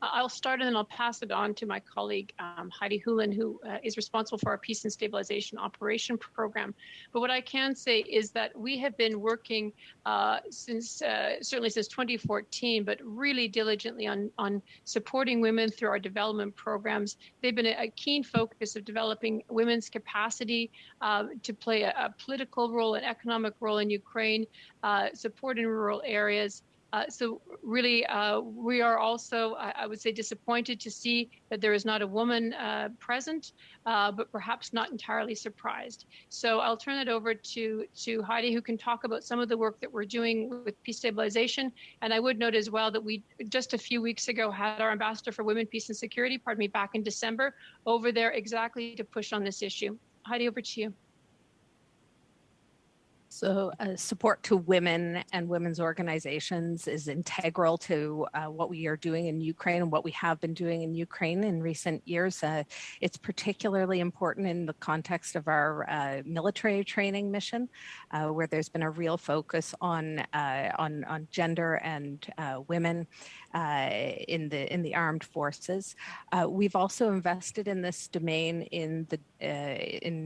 I'll start and then I'll pass it on to my colleague, Heidi Hulen, who is responsible for our Peace and Stabilization Operation Program. But what I can say is that we have been working certainly since 2014, but really diligently on supporting women through our development programs. They've been a keen focus of developing women's capacity to play a political role, an economic role in Ukraine, support in rural areas. So really, we are also, I would say, disappointed to see that there is not a woman present, but perhaps not entirely surprised. So I'll turn it over to Heidi, who can talk about some of the work that we're doing with peace stabilization. And I would note as well that we just a few weeks ago had our Ambassador for Women, Peace and Security, back in December, over there exactly to push on this issue. Heidi, over to you. So support to women and women's organizations is integral to what we are doing in Ukraine and what we have been doing in Ukraine in recent years. It's particularly important in the context of our military training mission, where there's been a real focus on gender and women. in the armed forces. We've also invested in this domain in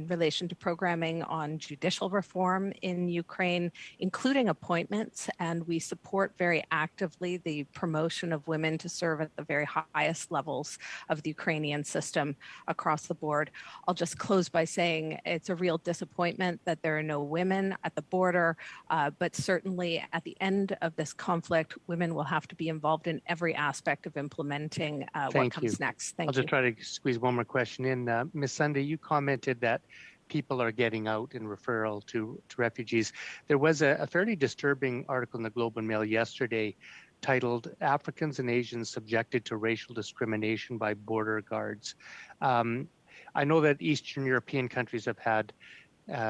relation to programming on judicial reform in Ukraine, including appointments, and we support very actively the promotion of women to serve at the very highest levels of the Ukrainian system across the board. I'll just close by saying it's a real disappointment that there are no women at the border, but certainly at the end of this conflict, women will have to be involved in every aspect of implementing what comes next. Thank you. I'll just try to squeeze one more question in. Ms. Sunday, you commented that people are getting out in referral to refugees. There was a fairly disturbing article in the Globe and Mail yesterday titled Africans and Asians Subjected to Racial Discrimination by Border Guards. I know that Eastern European countries have had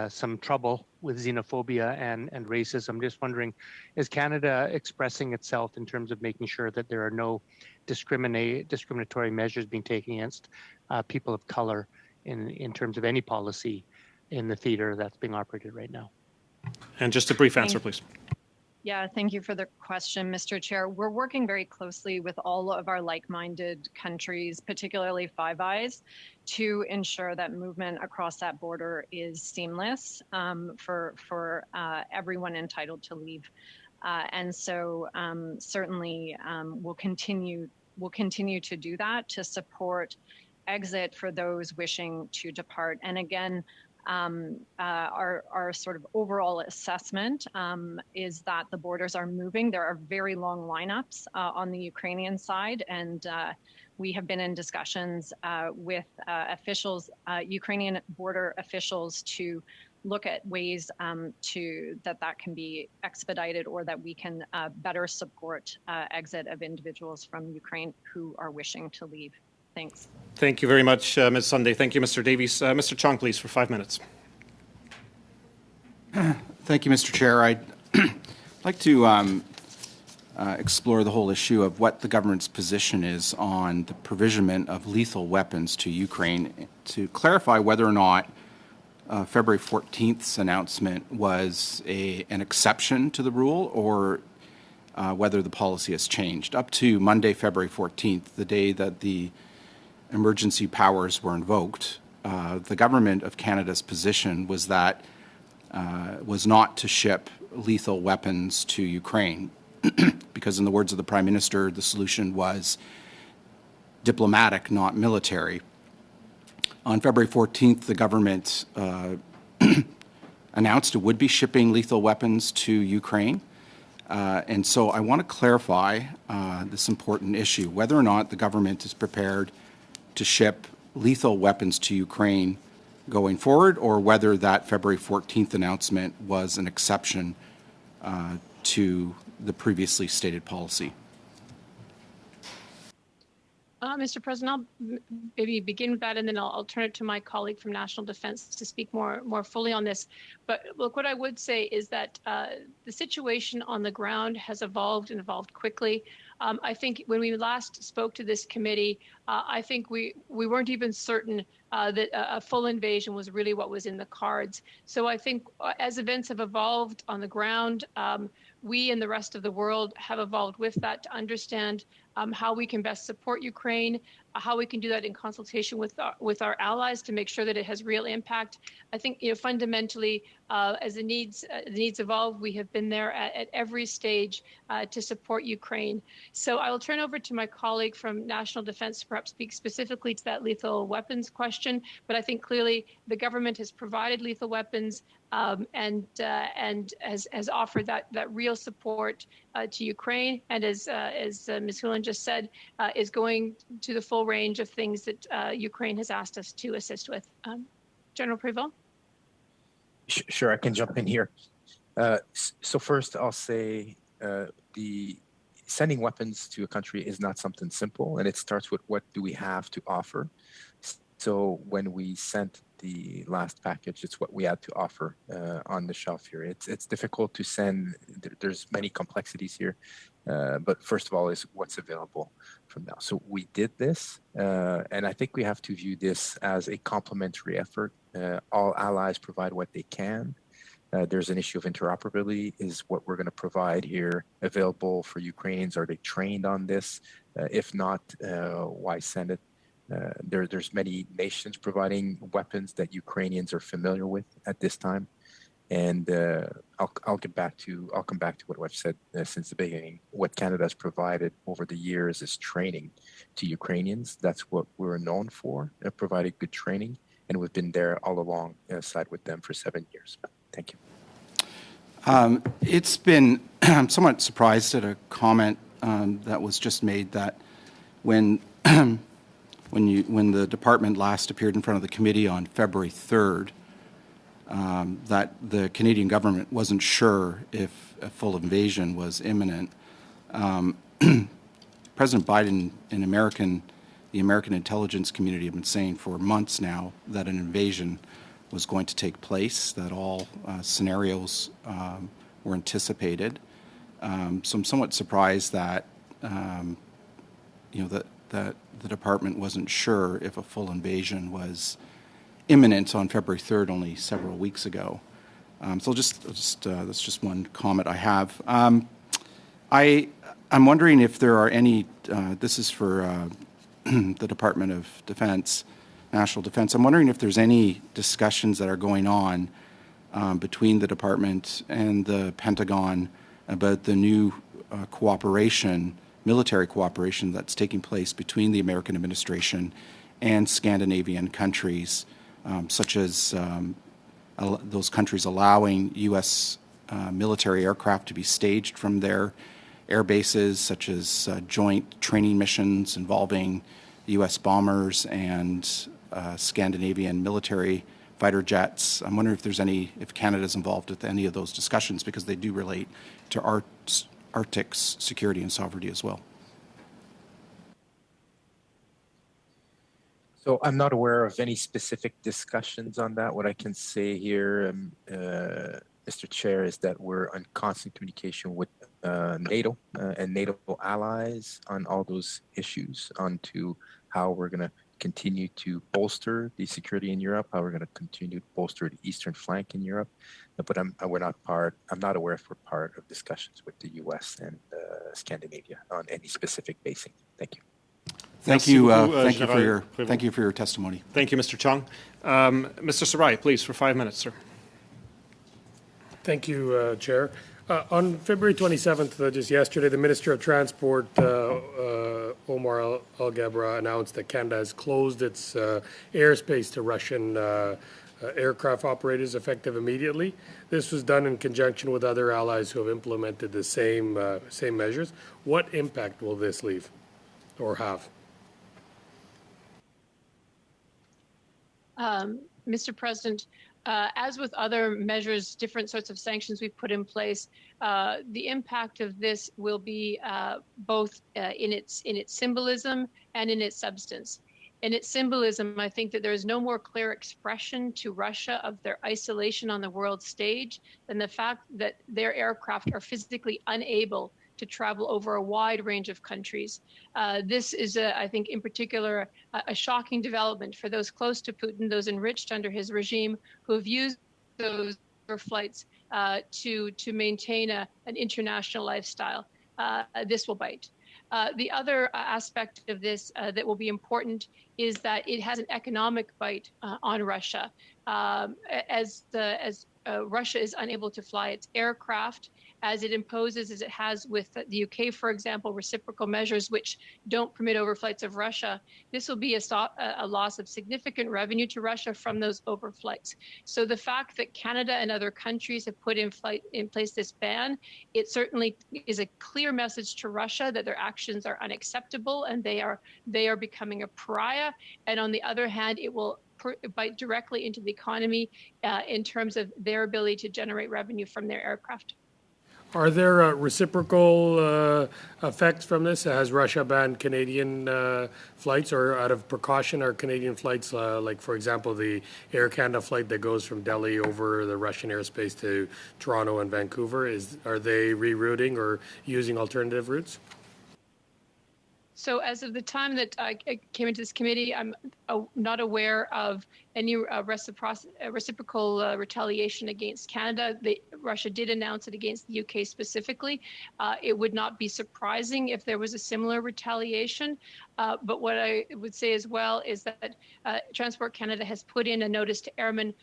some trouble with xenophobia and racism. I'm just wondering, is Canada expressing itself in terms of making sure that there are no discriminatory measures being taken against people of color in terms of any policy in the theater that's being operated right now? And just a brief answer, please. Yeah, thank you for the question, Mr. Chair. We're working very closely with all of our like-minded countries, particularly Five Eyes, to ensure that movement across that border is seamless for everyone entitled to leave. And so certainly we'll continue to do that to support exit for those wishing to depart. And again, our sort of overall assessment is that the borders are moving. There are very long lineups on the Ukrainian side, and we have been in discussions with officials, Ukrainian border officials, to look at ways that can be expedited, or that we can better support exit of individuals from Ukraine who are wishing to leave. Thanks. Thank you very much, Ms. Sunday. Thank you, Mr. Davies. Mr. Chong, please, for 5 minutes. Thank you, Mr. Chair. I'd like to explore the whole issue of what the government's position is on the provisionment of lethal weapons to Ukraine, to clarify whether or not February 14th's announcement was an exception to the rule, or whether the policy has changed. Up to Monday, February 14th, the day that the emergency powers were invoked, the government of Canada's position was that was not to ship lethal weapons to Ukraine, because in the words of the Prime Minister, the solution was diplomatic, not military. On February 14th, the government announced it would be shipping lethal weapons to Ukraine. And so I want to clarify this important issue, whether or not the government is prepared to ship lethal weapons to Ukraine going forward, or whether that February 14th announcement was an exception to the previously stated policy. Mr. President, I'll maybe begin with that, and then I'll turn it to my colleague from National Defense to speak more fully on this. But look, what I would say is that the situation on the ground has evolved and evolved quickly. I think when we last spoke to this committee, I think we weren't even certain that a full invasion was really what was in the cards. So I think as events have evolved on the ground, we and the rest of the world have evolved with that to understand how we can best support Ukraine, how we can do that in consultation with our allies to make sure that it has real impact. I think, fundamentally, as the needs evolve, we have been there at every stage to support Ukraine. So I will turn over to my colleague from National Defense to perhaps speak specifically to that lethal weapons question. But I think clearly the government has provided lethal weapons and has offered that real support to Ukraine, and as Ms. Hulan just said, is going to the full range of things that Ukraine has asked us to assist with. General Prévost? Sure, I can jump in here. So first, I'll say the sending weapons to a country is not something simple, and it starts with what do we have to offer. So when we sent the last package, it's what we had to offer on the shelf here. It's difficult to send. There's many complexities here, but first of all is what's available from now. So we did this, and I think we have to view this as a complementary effort. All allies provide what they can. There's an issue of interoperability. Is what we're going to provide here available for Ukrainians? Are they trained on this? If not, why send it? There's many nations providing weapons that Ukrainians are familiar with at this time, and I'll come back to what I've said since the beginning. What Canada has provided over the years is training to Ukrainians. That's what we're known for, providing good training, and we've been there all along side with them for 7 years. Thank you. It's been, I'm somewhat surprised at a comment that was just made that when the department last appeared in front of the committee on February 3rd, that the Canadian government wasn't sure if a full invasion was imminent. President Biden and the American intelligence community have been saying for months now that an invasion was going to take place, that all scenarios were anticipated. So I'm somewhat surprised that that the department wasn't sure if a full invasion was imminent on February 3rd, only several weeks ago. So that's just one comment I have. I'm wondering if there are any. This is for the Department of Defense, National Defense. I'm wondering if there's any discussions that are going on between the department and the Pentagon about the new military cooperation that's taking place between the American administration and Scandinavian countries, such as those countries allowing U.S. Military aircraft to be staged from their air bases, such as joint training missions involving U.S. bombers and Scandinavian military fighter jets. I'm wondering if Canada's involved with any of those discussions, because they do relate to Arctic's security and sovereignty as well. So I'm not aware of any specific discussions on that. What I can say here, Mr. Chair, is that we're in constant communication with NATO and NATO allies on all those issues, on to how we're going to continue to bolster the security in Europe, how we're going to continue to bolster the eastern flank in Europe. But I'm not aware if we're part of discussions with the U.S. and Scandinavia on any specific basing. Thank you. Thank you for your testimony. Thank you, Mr. Chung. Mr. Sarai, please, for 5 minutes, sir. Thank you, Chair. On February 27th, just yesterday, the Minister of Transport, Omar Al-Gabra, announced that Canada has closed its airspace to Russian aircraft operators effective immediately. This was done in conjunction with other allies who have implemented the same measures. What impact will this leave or have? Mr. President, as with other measures, different sorts of sanctions we've put in place, the impact of this will be both in its symbolism and in its substance. In its symbolism, I think that there is no more clear expression to Russia of their isolation on the world stage than the fact that their aircraft are physically unable to travel over a wide range of countries. This is, I think, in particular, a shocking development for those close to Putin, those enriched under his regime, who have used those flights to maintain an international lifestyle. This will bite. The other aspect of this that will be important is that it has an economic bite on Russia. As Russia is unable to fly its aircraft, as it imposes, as it has with the UK, for example, reciprocal measures which don't permit overflights of Russia, this will be a loss of significant revenue to Russia from those overflights. So the fact that Canada and other countries have put in place this ban, it certainly is a clear message to Russia that their actions are unacceptable and they are becoming a pariah. And on the other hand, it will bite directly into the economy in terms of their ability to generate revenue from their aircraft. Are there reciprocal effects from this? Has Russia banned Canadian flights, or out of precaution are Canadian flights, like, for example, the Air Canada flight that goes from Delhi over the Russian airspace to Toronto and Vancouver, are they rerouting or using alternative routes? So as of the time that I came into this committee, I'm not aware of any reciprocal retaliation against Canada. Russia did announce it against the UK specifically. It would not be surprising if there was a similar retaliation. But what I would say as well is that Transport Canada has put in a notice to airmen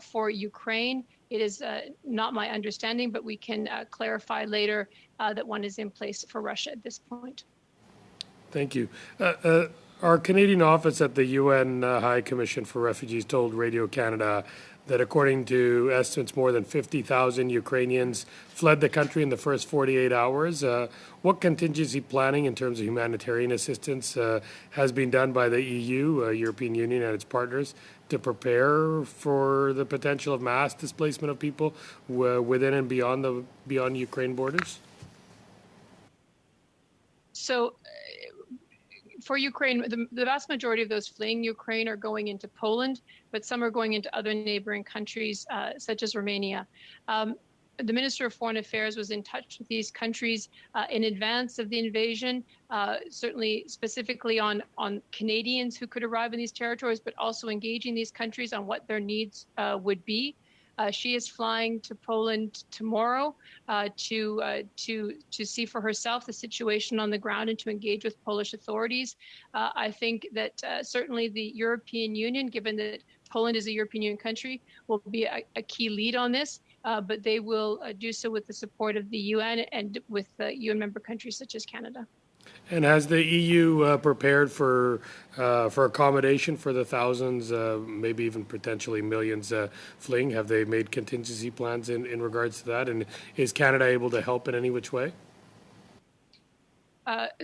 for Ukraine. It is not my understanding, but we can clarify later that one is in place for Russia at this point. Thank you. Our Canadian office at the UN High Commission for Refugees told Radio Canada that according to estimates, more than 50,000 Ukrainians fled the country in the first 48 hours. What contingency planning in terms of humanitarian assistance has been done by the EU, European Union, and its partners to prepare for the potential of mass displacement of people within and beyond Ukraine borders? So for Ukraine, the vast majority of those fleeing Ukraine are going into Poland, but some are going into other neighboring countries, such as Romania. The Minister of Foreign Affairs was in touch with these countries in advance of the invasion, certainly specifically on Canadians who could arrive in these territories, but also engaging these countries on what their needs would be. She is flying to Poland tomorrow to see for herself the situation on the ground and to engage with Polish authorities. I think that certainly the European Union, given that Poland is a European Union country, will be a key lead on this, but they will do so with the support of the UN and with UN member countries such as Canada. And has the EU prepared for accommodation for the thousands, maybe even potentially millions fleeing? Have they made contingency plans in regards to that? And is Canada able to help in any which way?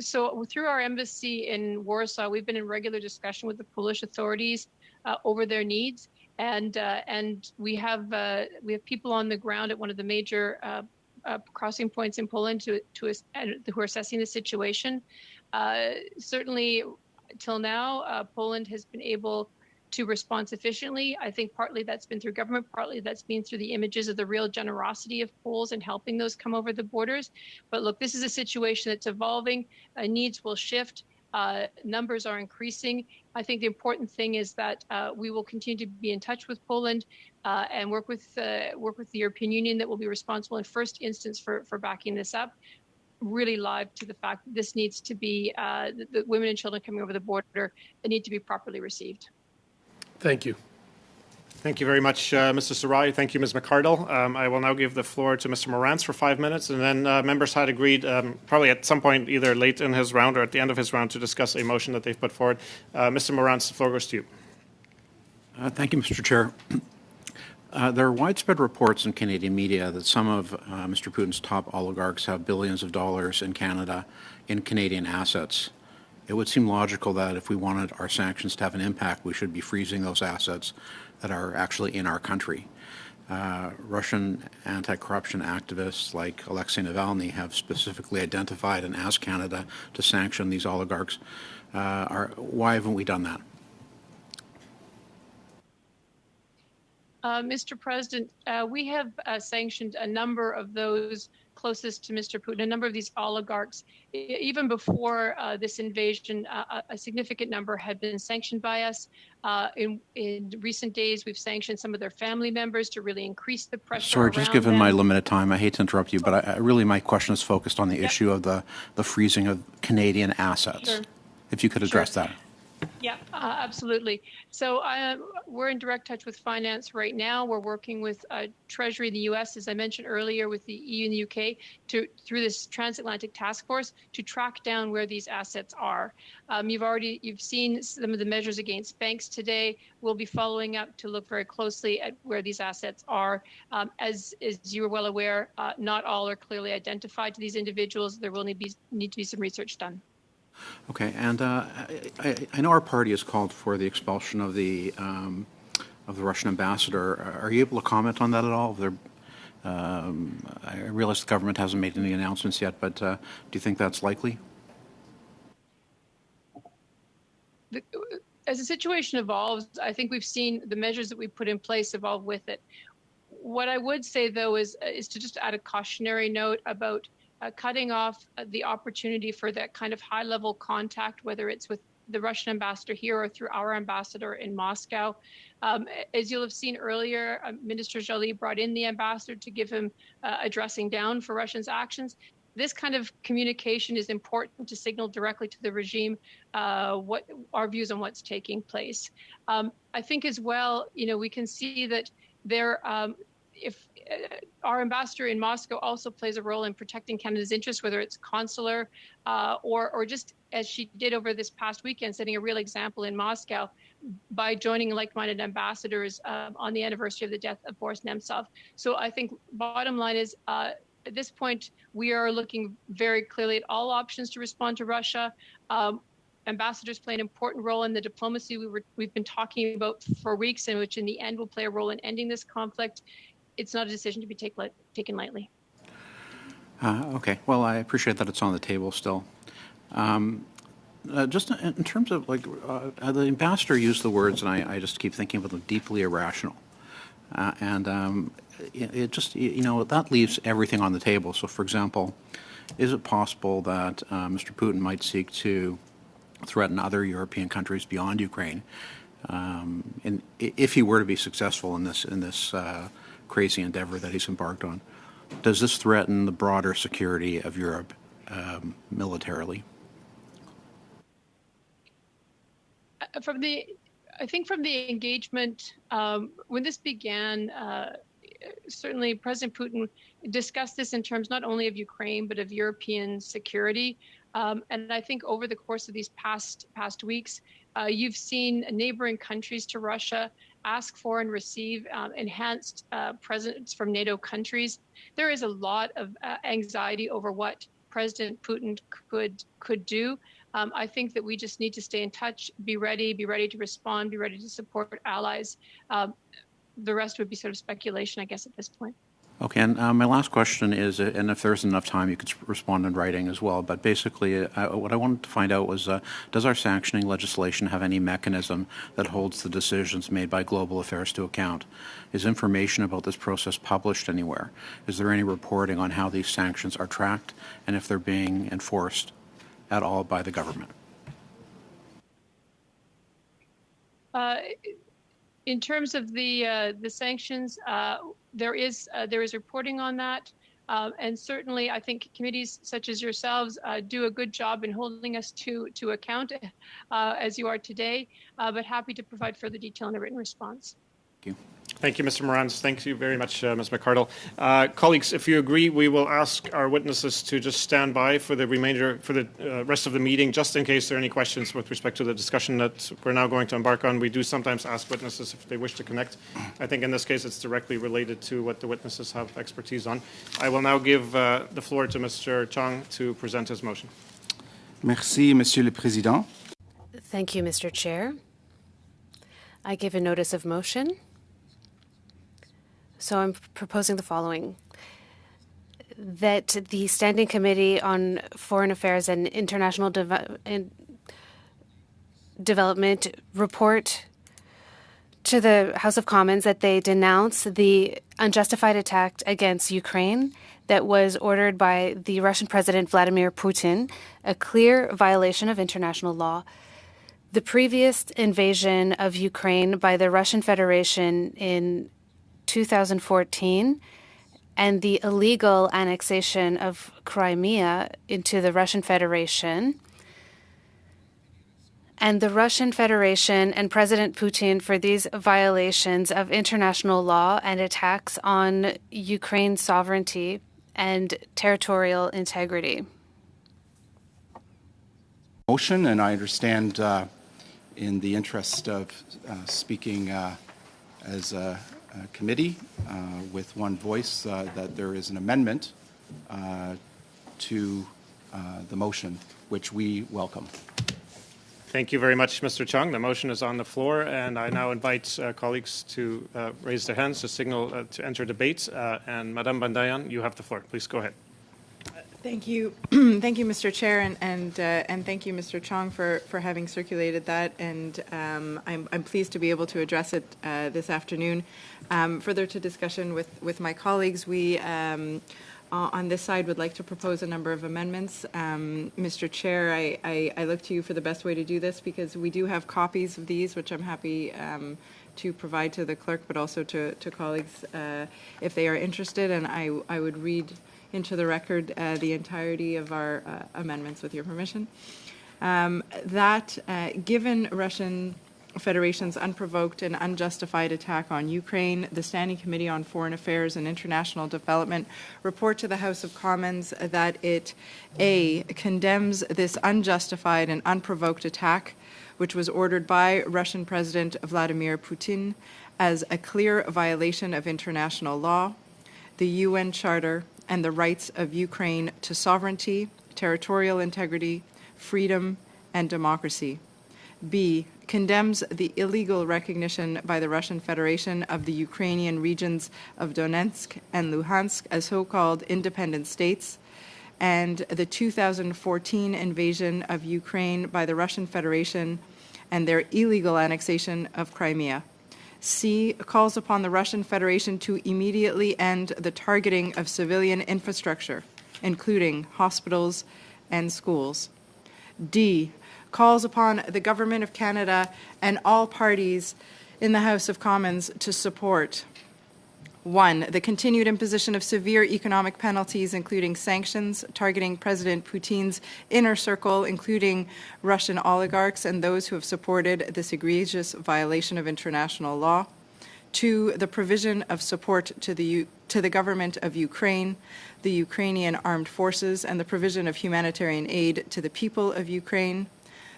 So through our embassy in Warsaw, we've been in regular discussion with the Polish authorities over their needs, and we have people on the ground at one of the major crossing points in Poland who are assessing the situation. Certainly, till now, Poland has been able to respond sufficiently. I think partly that's been through government, partly that's been through the images of the real generosity of Poles and helping those come over the borders. But look, this is a situation that's evolving. Needs will shift. Numbers are increasing. I think the important thing is that we will continue to be in touch with Poland and work with the European Union that will be responsible in first instance for backing this up, really live to the fact that this needs to be, the women and children coming over the border, they need to be properly received. Thank you. Thank you very much, Mr. Sarai. Thank you, Ms. McCardle. I will now give the floor to Mr. Morantz for 5 minutes, and then members had agreed probably at some point, either late in his round or at the end of his round, to discuss a motion that they've put forward. Mr. Morantz, the floor goes to you. Thank you, Mr. Chair. There are widespread reports in Canadian media that some of Mr. Putin's top oligarchs have billions of dollars in Canada in Canadian assets. It would seem logical that if we wanted our sanctions to have an impact, we should be freezing those assets that are actually in our country. Russian anti-corruption activists like Alexei Navalny have specifically identified and asked Canada to sanction these oligarchs. Why haven't we done that? Mr. President, we have sanctioned a number of those closest to Mr. Putin, a number of these oligarchs. Even before this invasion, a significant number had been sanctioned by us. In recent days, we've sanctioned some of their family members to really increase the pressure. Sorry, just given my limited time, I hate to interrupt you, but really my question is focused on the issue of the freezing of Canadian assets. Sure. If you could address that. Yeah, absolutely. So we're in direct touch with finance right now. We're working with Treasury in the U.S., as I mentioned earlier, with the EU and the UK, through this transatlantic task force to track down where these assets are. You've seen some of the measures against banks today. We'll be following up to look very closely at where these assets are. As you are well aware, not all are clearly identified to these individuals. There will need to be some research done. Okay, and I know our party has called for the expulsion of the Russian ambassador. Are you able to comment on that at all? I realize the government hasn't made any announcements yet, but do you think that's likely? As the situation evolves, I think we've seen the measures that we put in place evolve with it. What I would say, though, is to just add a cautionary note about cutting off the opportunity for that kind of high-level contact, whether it's with the Russian ambassador here or through our ambassador in Moscow. As you'll have seen earlier, Minister Joly brought in the ambassador to give him a dressing down for Russia's actions. This kind of communication is important to signal directly to the regime what our views on what's taking place. I think as well, we can see that if our ambassador in Moscow also plays a role in protecting Canada's interests, whether it's consular or just as she did over this past weekend, setting a real example in Moscow by joining like-minded ambassadors on the anniversary of the death of Boris Nemtsov. So I think bottom line is, at this point, we are looking very clearly at all options to respond to Russia. Ambassadors play an important role in the diplomacy we've been talking about for weeks, and which in the end will play a role in ending this conflict. It's not a decision to be taken lightly. Okay. Well, I appreciate that it's on the table still. Just in terms of the ambassador used the words, and I just keep thinking of them, deeply irrational. It just, that leaves everything on the table. So, for example, is it possible that Mr. Putin might seek to threaten other European countries beyond Ukraine, and if he were to be successful in this crazy endeavor that he's embarked on? Does this threaten the broader security of Europe militarily? I think from the engagement, when this began, certainly President Putin discussed this in terms not only of Ukraine, but of European security. And I think over the course of these past weeks, you've seen neighboring countries to Russia ask for and receive enhanced presence from NATO countries. There is a lot of anxiety over what President Putin could do. I think that we just need to stay in touch, be ready to respond, be ready to support allies. The rest would be sort of speculation, I guess, at this point. Okay, and my last question is, and if there's enough time, you could respond in writing as well, but basically what I wanted to find out was, does our sanctioning legislation have any mechanism that holds the decisions made by Global Affairs to account? Is information about this process published anywhere? Is there any reporting on how these sanctions are tracked and if they're being enforced at all by the government? In terms of the sanctions, there is reporting on that, and certainly I think committees such as yourselves do a good job in holding us to account, as you are today. But happy to provide further detail in a written response. Thank you. Thank you, Mr. Morans. Thank you very much, Ms. McArdle. Colleagues, if you agree, we will ask our witnesses to just stand by for the rest of the meeting, just in case there are any questions with respect to the discussion that we're now going to embark on. We do sometimes ask witnesses if they wish to connect. I think in this case it's directly related to what the witnesses have expertise on. I will now give the floor to Mr. Chong to present his motion. Merci, Monsieur le Président. Thank you, Mr. Chair. I give a notice of motion. So I'm proposing the following: that the Standing Committee on Foreign Affairs and International Development report to the House of Commons that they denounce the unjustified attack against Ukraine that was ordered by the Russian President Vladimir Putin, a clear violation of international law. The previous invasion of Ukraine by the Russian Federation in 2014 and the illegal annexation of Crimea into the Russian Federation, and the Russian Federation and President Putin for these violations of international law and attacks on Ukraine's sovereignty and territorial integrity. Motion, and I understand in the interest of speaking as a committee with one voice that there is an amendment to the motion, which we welcome. Thank you very much, Mr. Chung. The motion is on the floor, and I now invite colleagues to raise their hands to signal to enter debate. And Madame Bandayan, you have the floor. Please go ahead. Thank you. Thank you, Mr. Chair, and thank you, Mr. Chong, for having circulated that. And I'm pleased to be able to address it this afternoon. Further to discussion with my colleagues, we on this side would like to propose a number of amendments. Mr. Chair, I look to you for the best way to do this because we do have copies of these, which I'm happy to provide to the clerk, but also to colleagues if they are interested. And I would read into the record the entirety of our amendments with your permission. Given Russian Federation's unprovoked and unjustified attack on Ukraine, the Standing Committee on Foreign Affairs and International Development report to the House of Commons that it, A, condemns this unjustified and unprovoked attack, which was ordered by Russian President Vladimir Putin, as a clear violation of international law, the UN Charter, and the rights of Ukraine to sovereignty, territorial integrity, freedom, and democracy. B, condemns the illegal recognition by the Russian Federation of the Ukrainian regions of Donetsk and Luhansk as so-called independent states, and the 2014 invasion of Ukraine by the Russian Federation and their illegal annexation of Crimea. C, calls upon the Russian Federation to immediately end the targeting of civilian infrastructure, including hospitals and schools. D, calls upon the Government of Canada and all parties in the House of Commons to support 1, the continued imposition of severe economic penalties, including sanctions, targeting President Putin's inner circle, including Russian oligarchs and those who have supported this egregious violation of international law. 2, the provision of support to the government of Ukraine, the Ukrainian armed forces, and the provision of humanitarian aid to the people of Ukraine.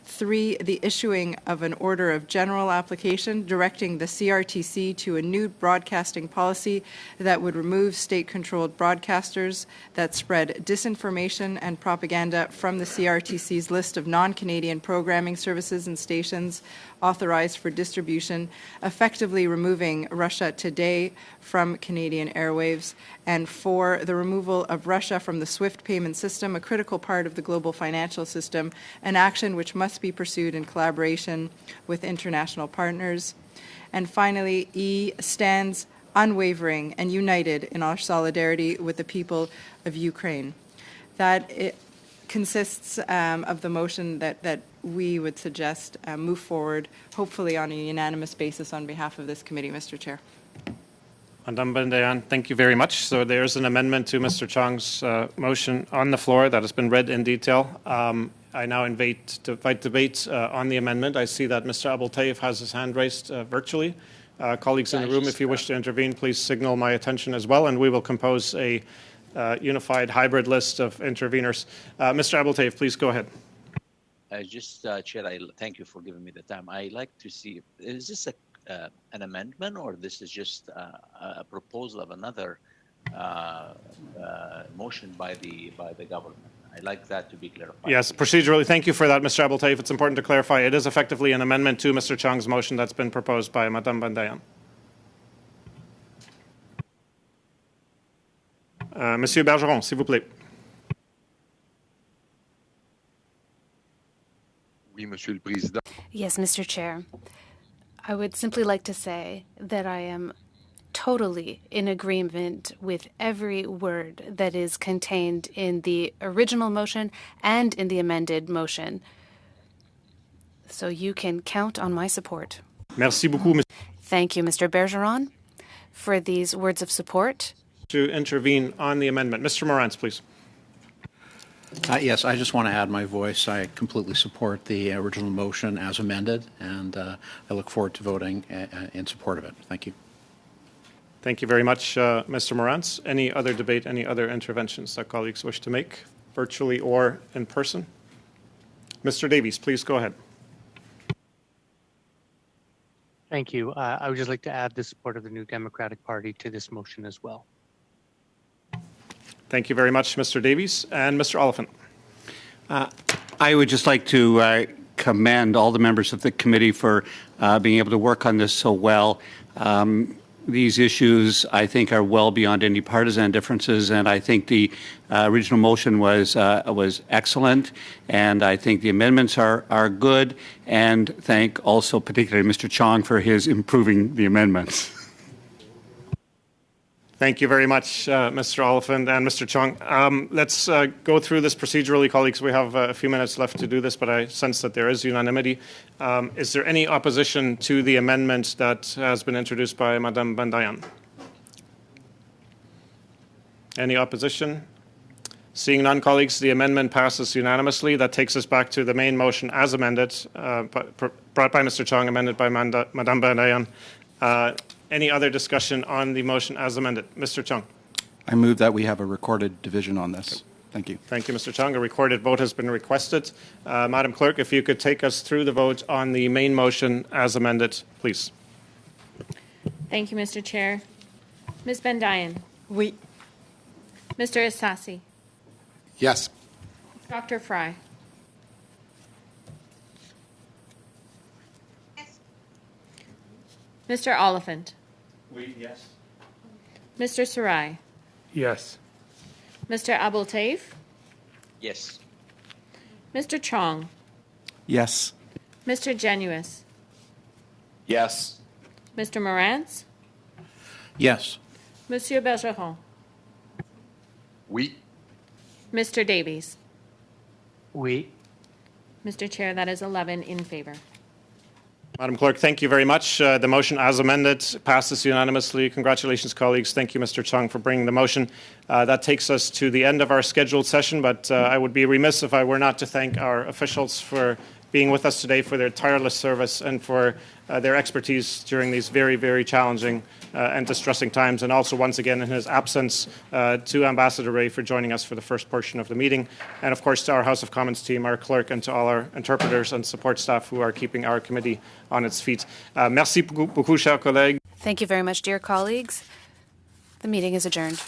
3, the issuing of an order of general application directing the CRTC to a new broadcasting policy that would remove state-controlled broadcasters that spread disinformation and propaganda from the CRTC's list of non-Canadian programming services and stations authorized for distribution, effectively removing Russia Today from Canadian airwaves, and 4, the removal of Russia from the SWIFT payment system, a critical part of the global financial system, an action which must be pursued in collaboration with international partners. And finally, E, stands unwavering and united in our solidarity with the people of Ukraine. That consists of the motion that we would suggest move forward, hopefully on a unanimous basis on behalf of this committee, Mr. Chair. Madame Bandayan, thank you very much. So there's an amendment to Mr. Chong's motion on the floor that has been read in detail. I now invite debate on the amendment. I see that Mr. Abultayev has his hand raised virtually. Colleagues in the room, if you wish to intervene, please signal my attention as well, and we will compose a unified hybrid list of interveners. Mr. Abultayev, please go ahead. Chair, I thank you for giving me the time. I like to see, is this an amendment or this is just a proposal of another motion by the government? I'd like that to be clarified. Yes, procedurally, thank you for that, Mr. Abultayev. It's important to clarify it is effectively an amendment to Mr. Chong's motion that's been proposed by Madame Bandayan. Monsieur Bergeron, s'il vous plaît. Oui, Monsieur le Président. Yes, Mr. Chair. I would simply like to say that I am totally in agreement with every word that is contained in the original motion and in the amended motion. So you can count on my support. Merci beaucoup, Thank you, Mr. Bergeron, for these words of support. To intervene on the amendment. Mr. Morantz, please. Yes, I just want to add my voice. I completely support the original motion as amended, and I look forward to voting in support of it. Thank you. Thank you very much, Mr. Morantz. Any other debate, any other interventions that colleagues wish to make, virtually or in person? Mr. Davies, please go ahead. Thank you. I would just like to add the support of the New Democratic Party to this motion as well. Thank you very much, Mr. Davies. And Mr. Oliphant. I would just like to commend all the members of the committee for being able to work on this so well. These issues, I think, are well beyond any partisan differences, and I think the original motion was excellent, and I think the amendments are good, and thank also particularly Mr. Chong for his improving the amendments. Thank you very much, Mr. Oliphant and Mr. Chung. Let's go through this procedurally, colleagues. We have a few minutes left to do this, but I sense that there is unanimity. Is there any opposition to the amendment that has been introduced by Madame Bandayan? Any opposition? Seeing none, colleagues, the amendment passes unanimously. That takes us back to the main motion as amended, brought by Mr. Chung, amended by Madame Bandayan. Any other discussion on the motion as amended? Mr. Chung. I move that we have a recorded division on this. Thank you. Thank you, Mr. Chung. A recorded vote has been requested. Madam Clerk, if you could take us through the vote on the main motion as amended, please. Thank you, Mr. Chair. Ms. Bandayan. Oui. Mr. Isasi. Yes. Dr. Fry. Mr. Oliphant. Oui, yes. Mr. Sarai. Yes. Mr. Abul Taif. Yes. Mr. Chong. Yes. Mr. Genuis. Yes. Mr. Morantz. Yes. Monsieur Bergeron. Oui. Mr. Davies. Oui. Mr. Chair, that is 11 in favor. Madam Clerk, thank you very much. The motion as amended passes unanimously. Congratulations, colleagues. Thank you, Mr. Chung, for bringing the motion. That takes us to the end of our scheduled session, but I would be remiss if I were not to thank our officials for being with us today, for their tireless service and for their expertise during these very, very challenging and distressing times. And also, once again, in his absence, to Ambassador Ray for joining us for the first portion of the meeting. And of course, to our House of Commons team, our clerk, and to all our interpreters and support staff who are keeping our committee on its feet. Merci beaucoup, chers collègues. Thank you very much, dear colleagues. The meeting is adjourned.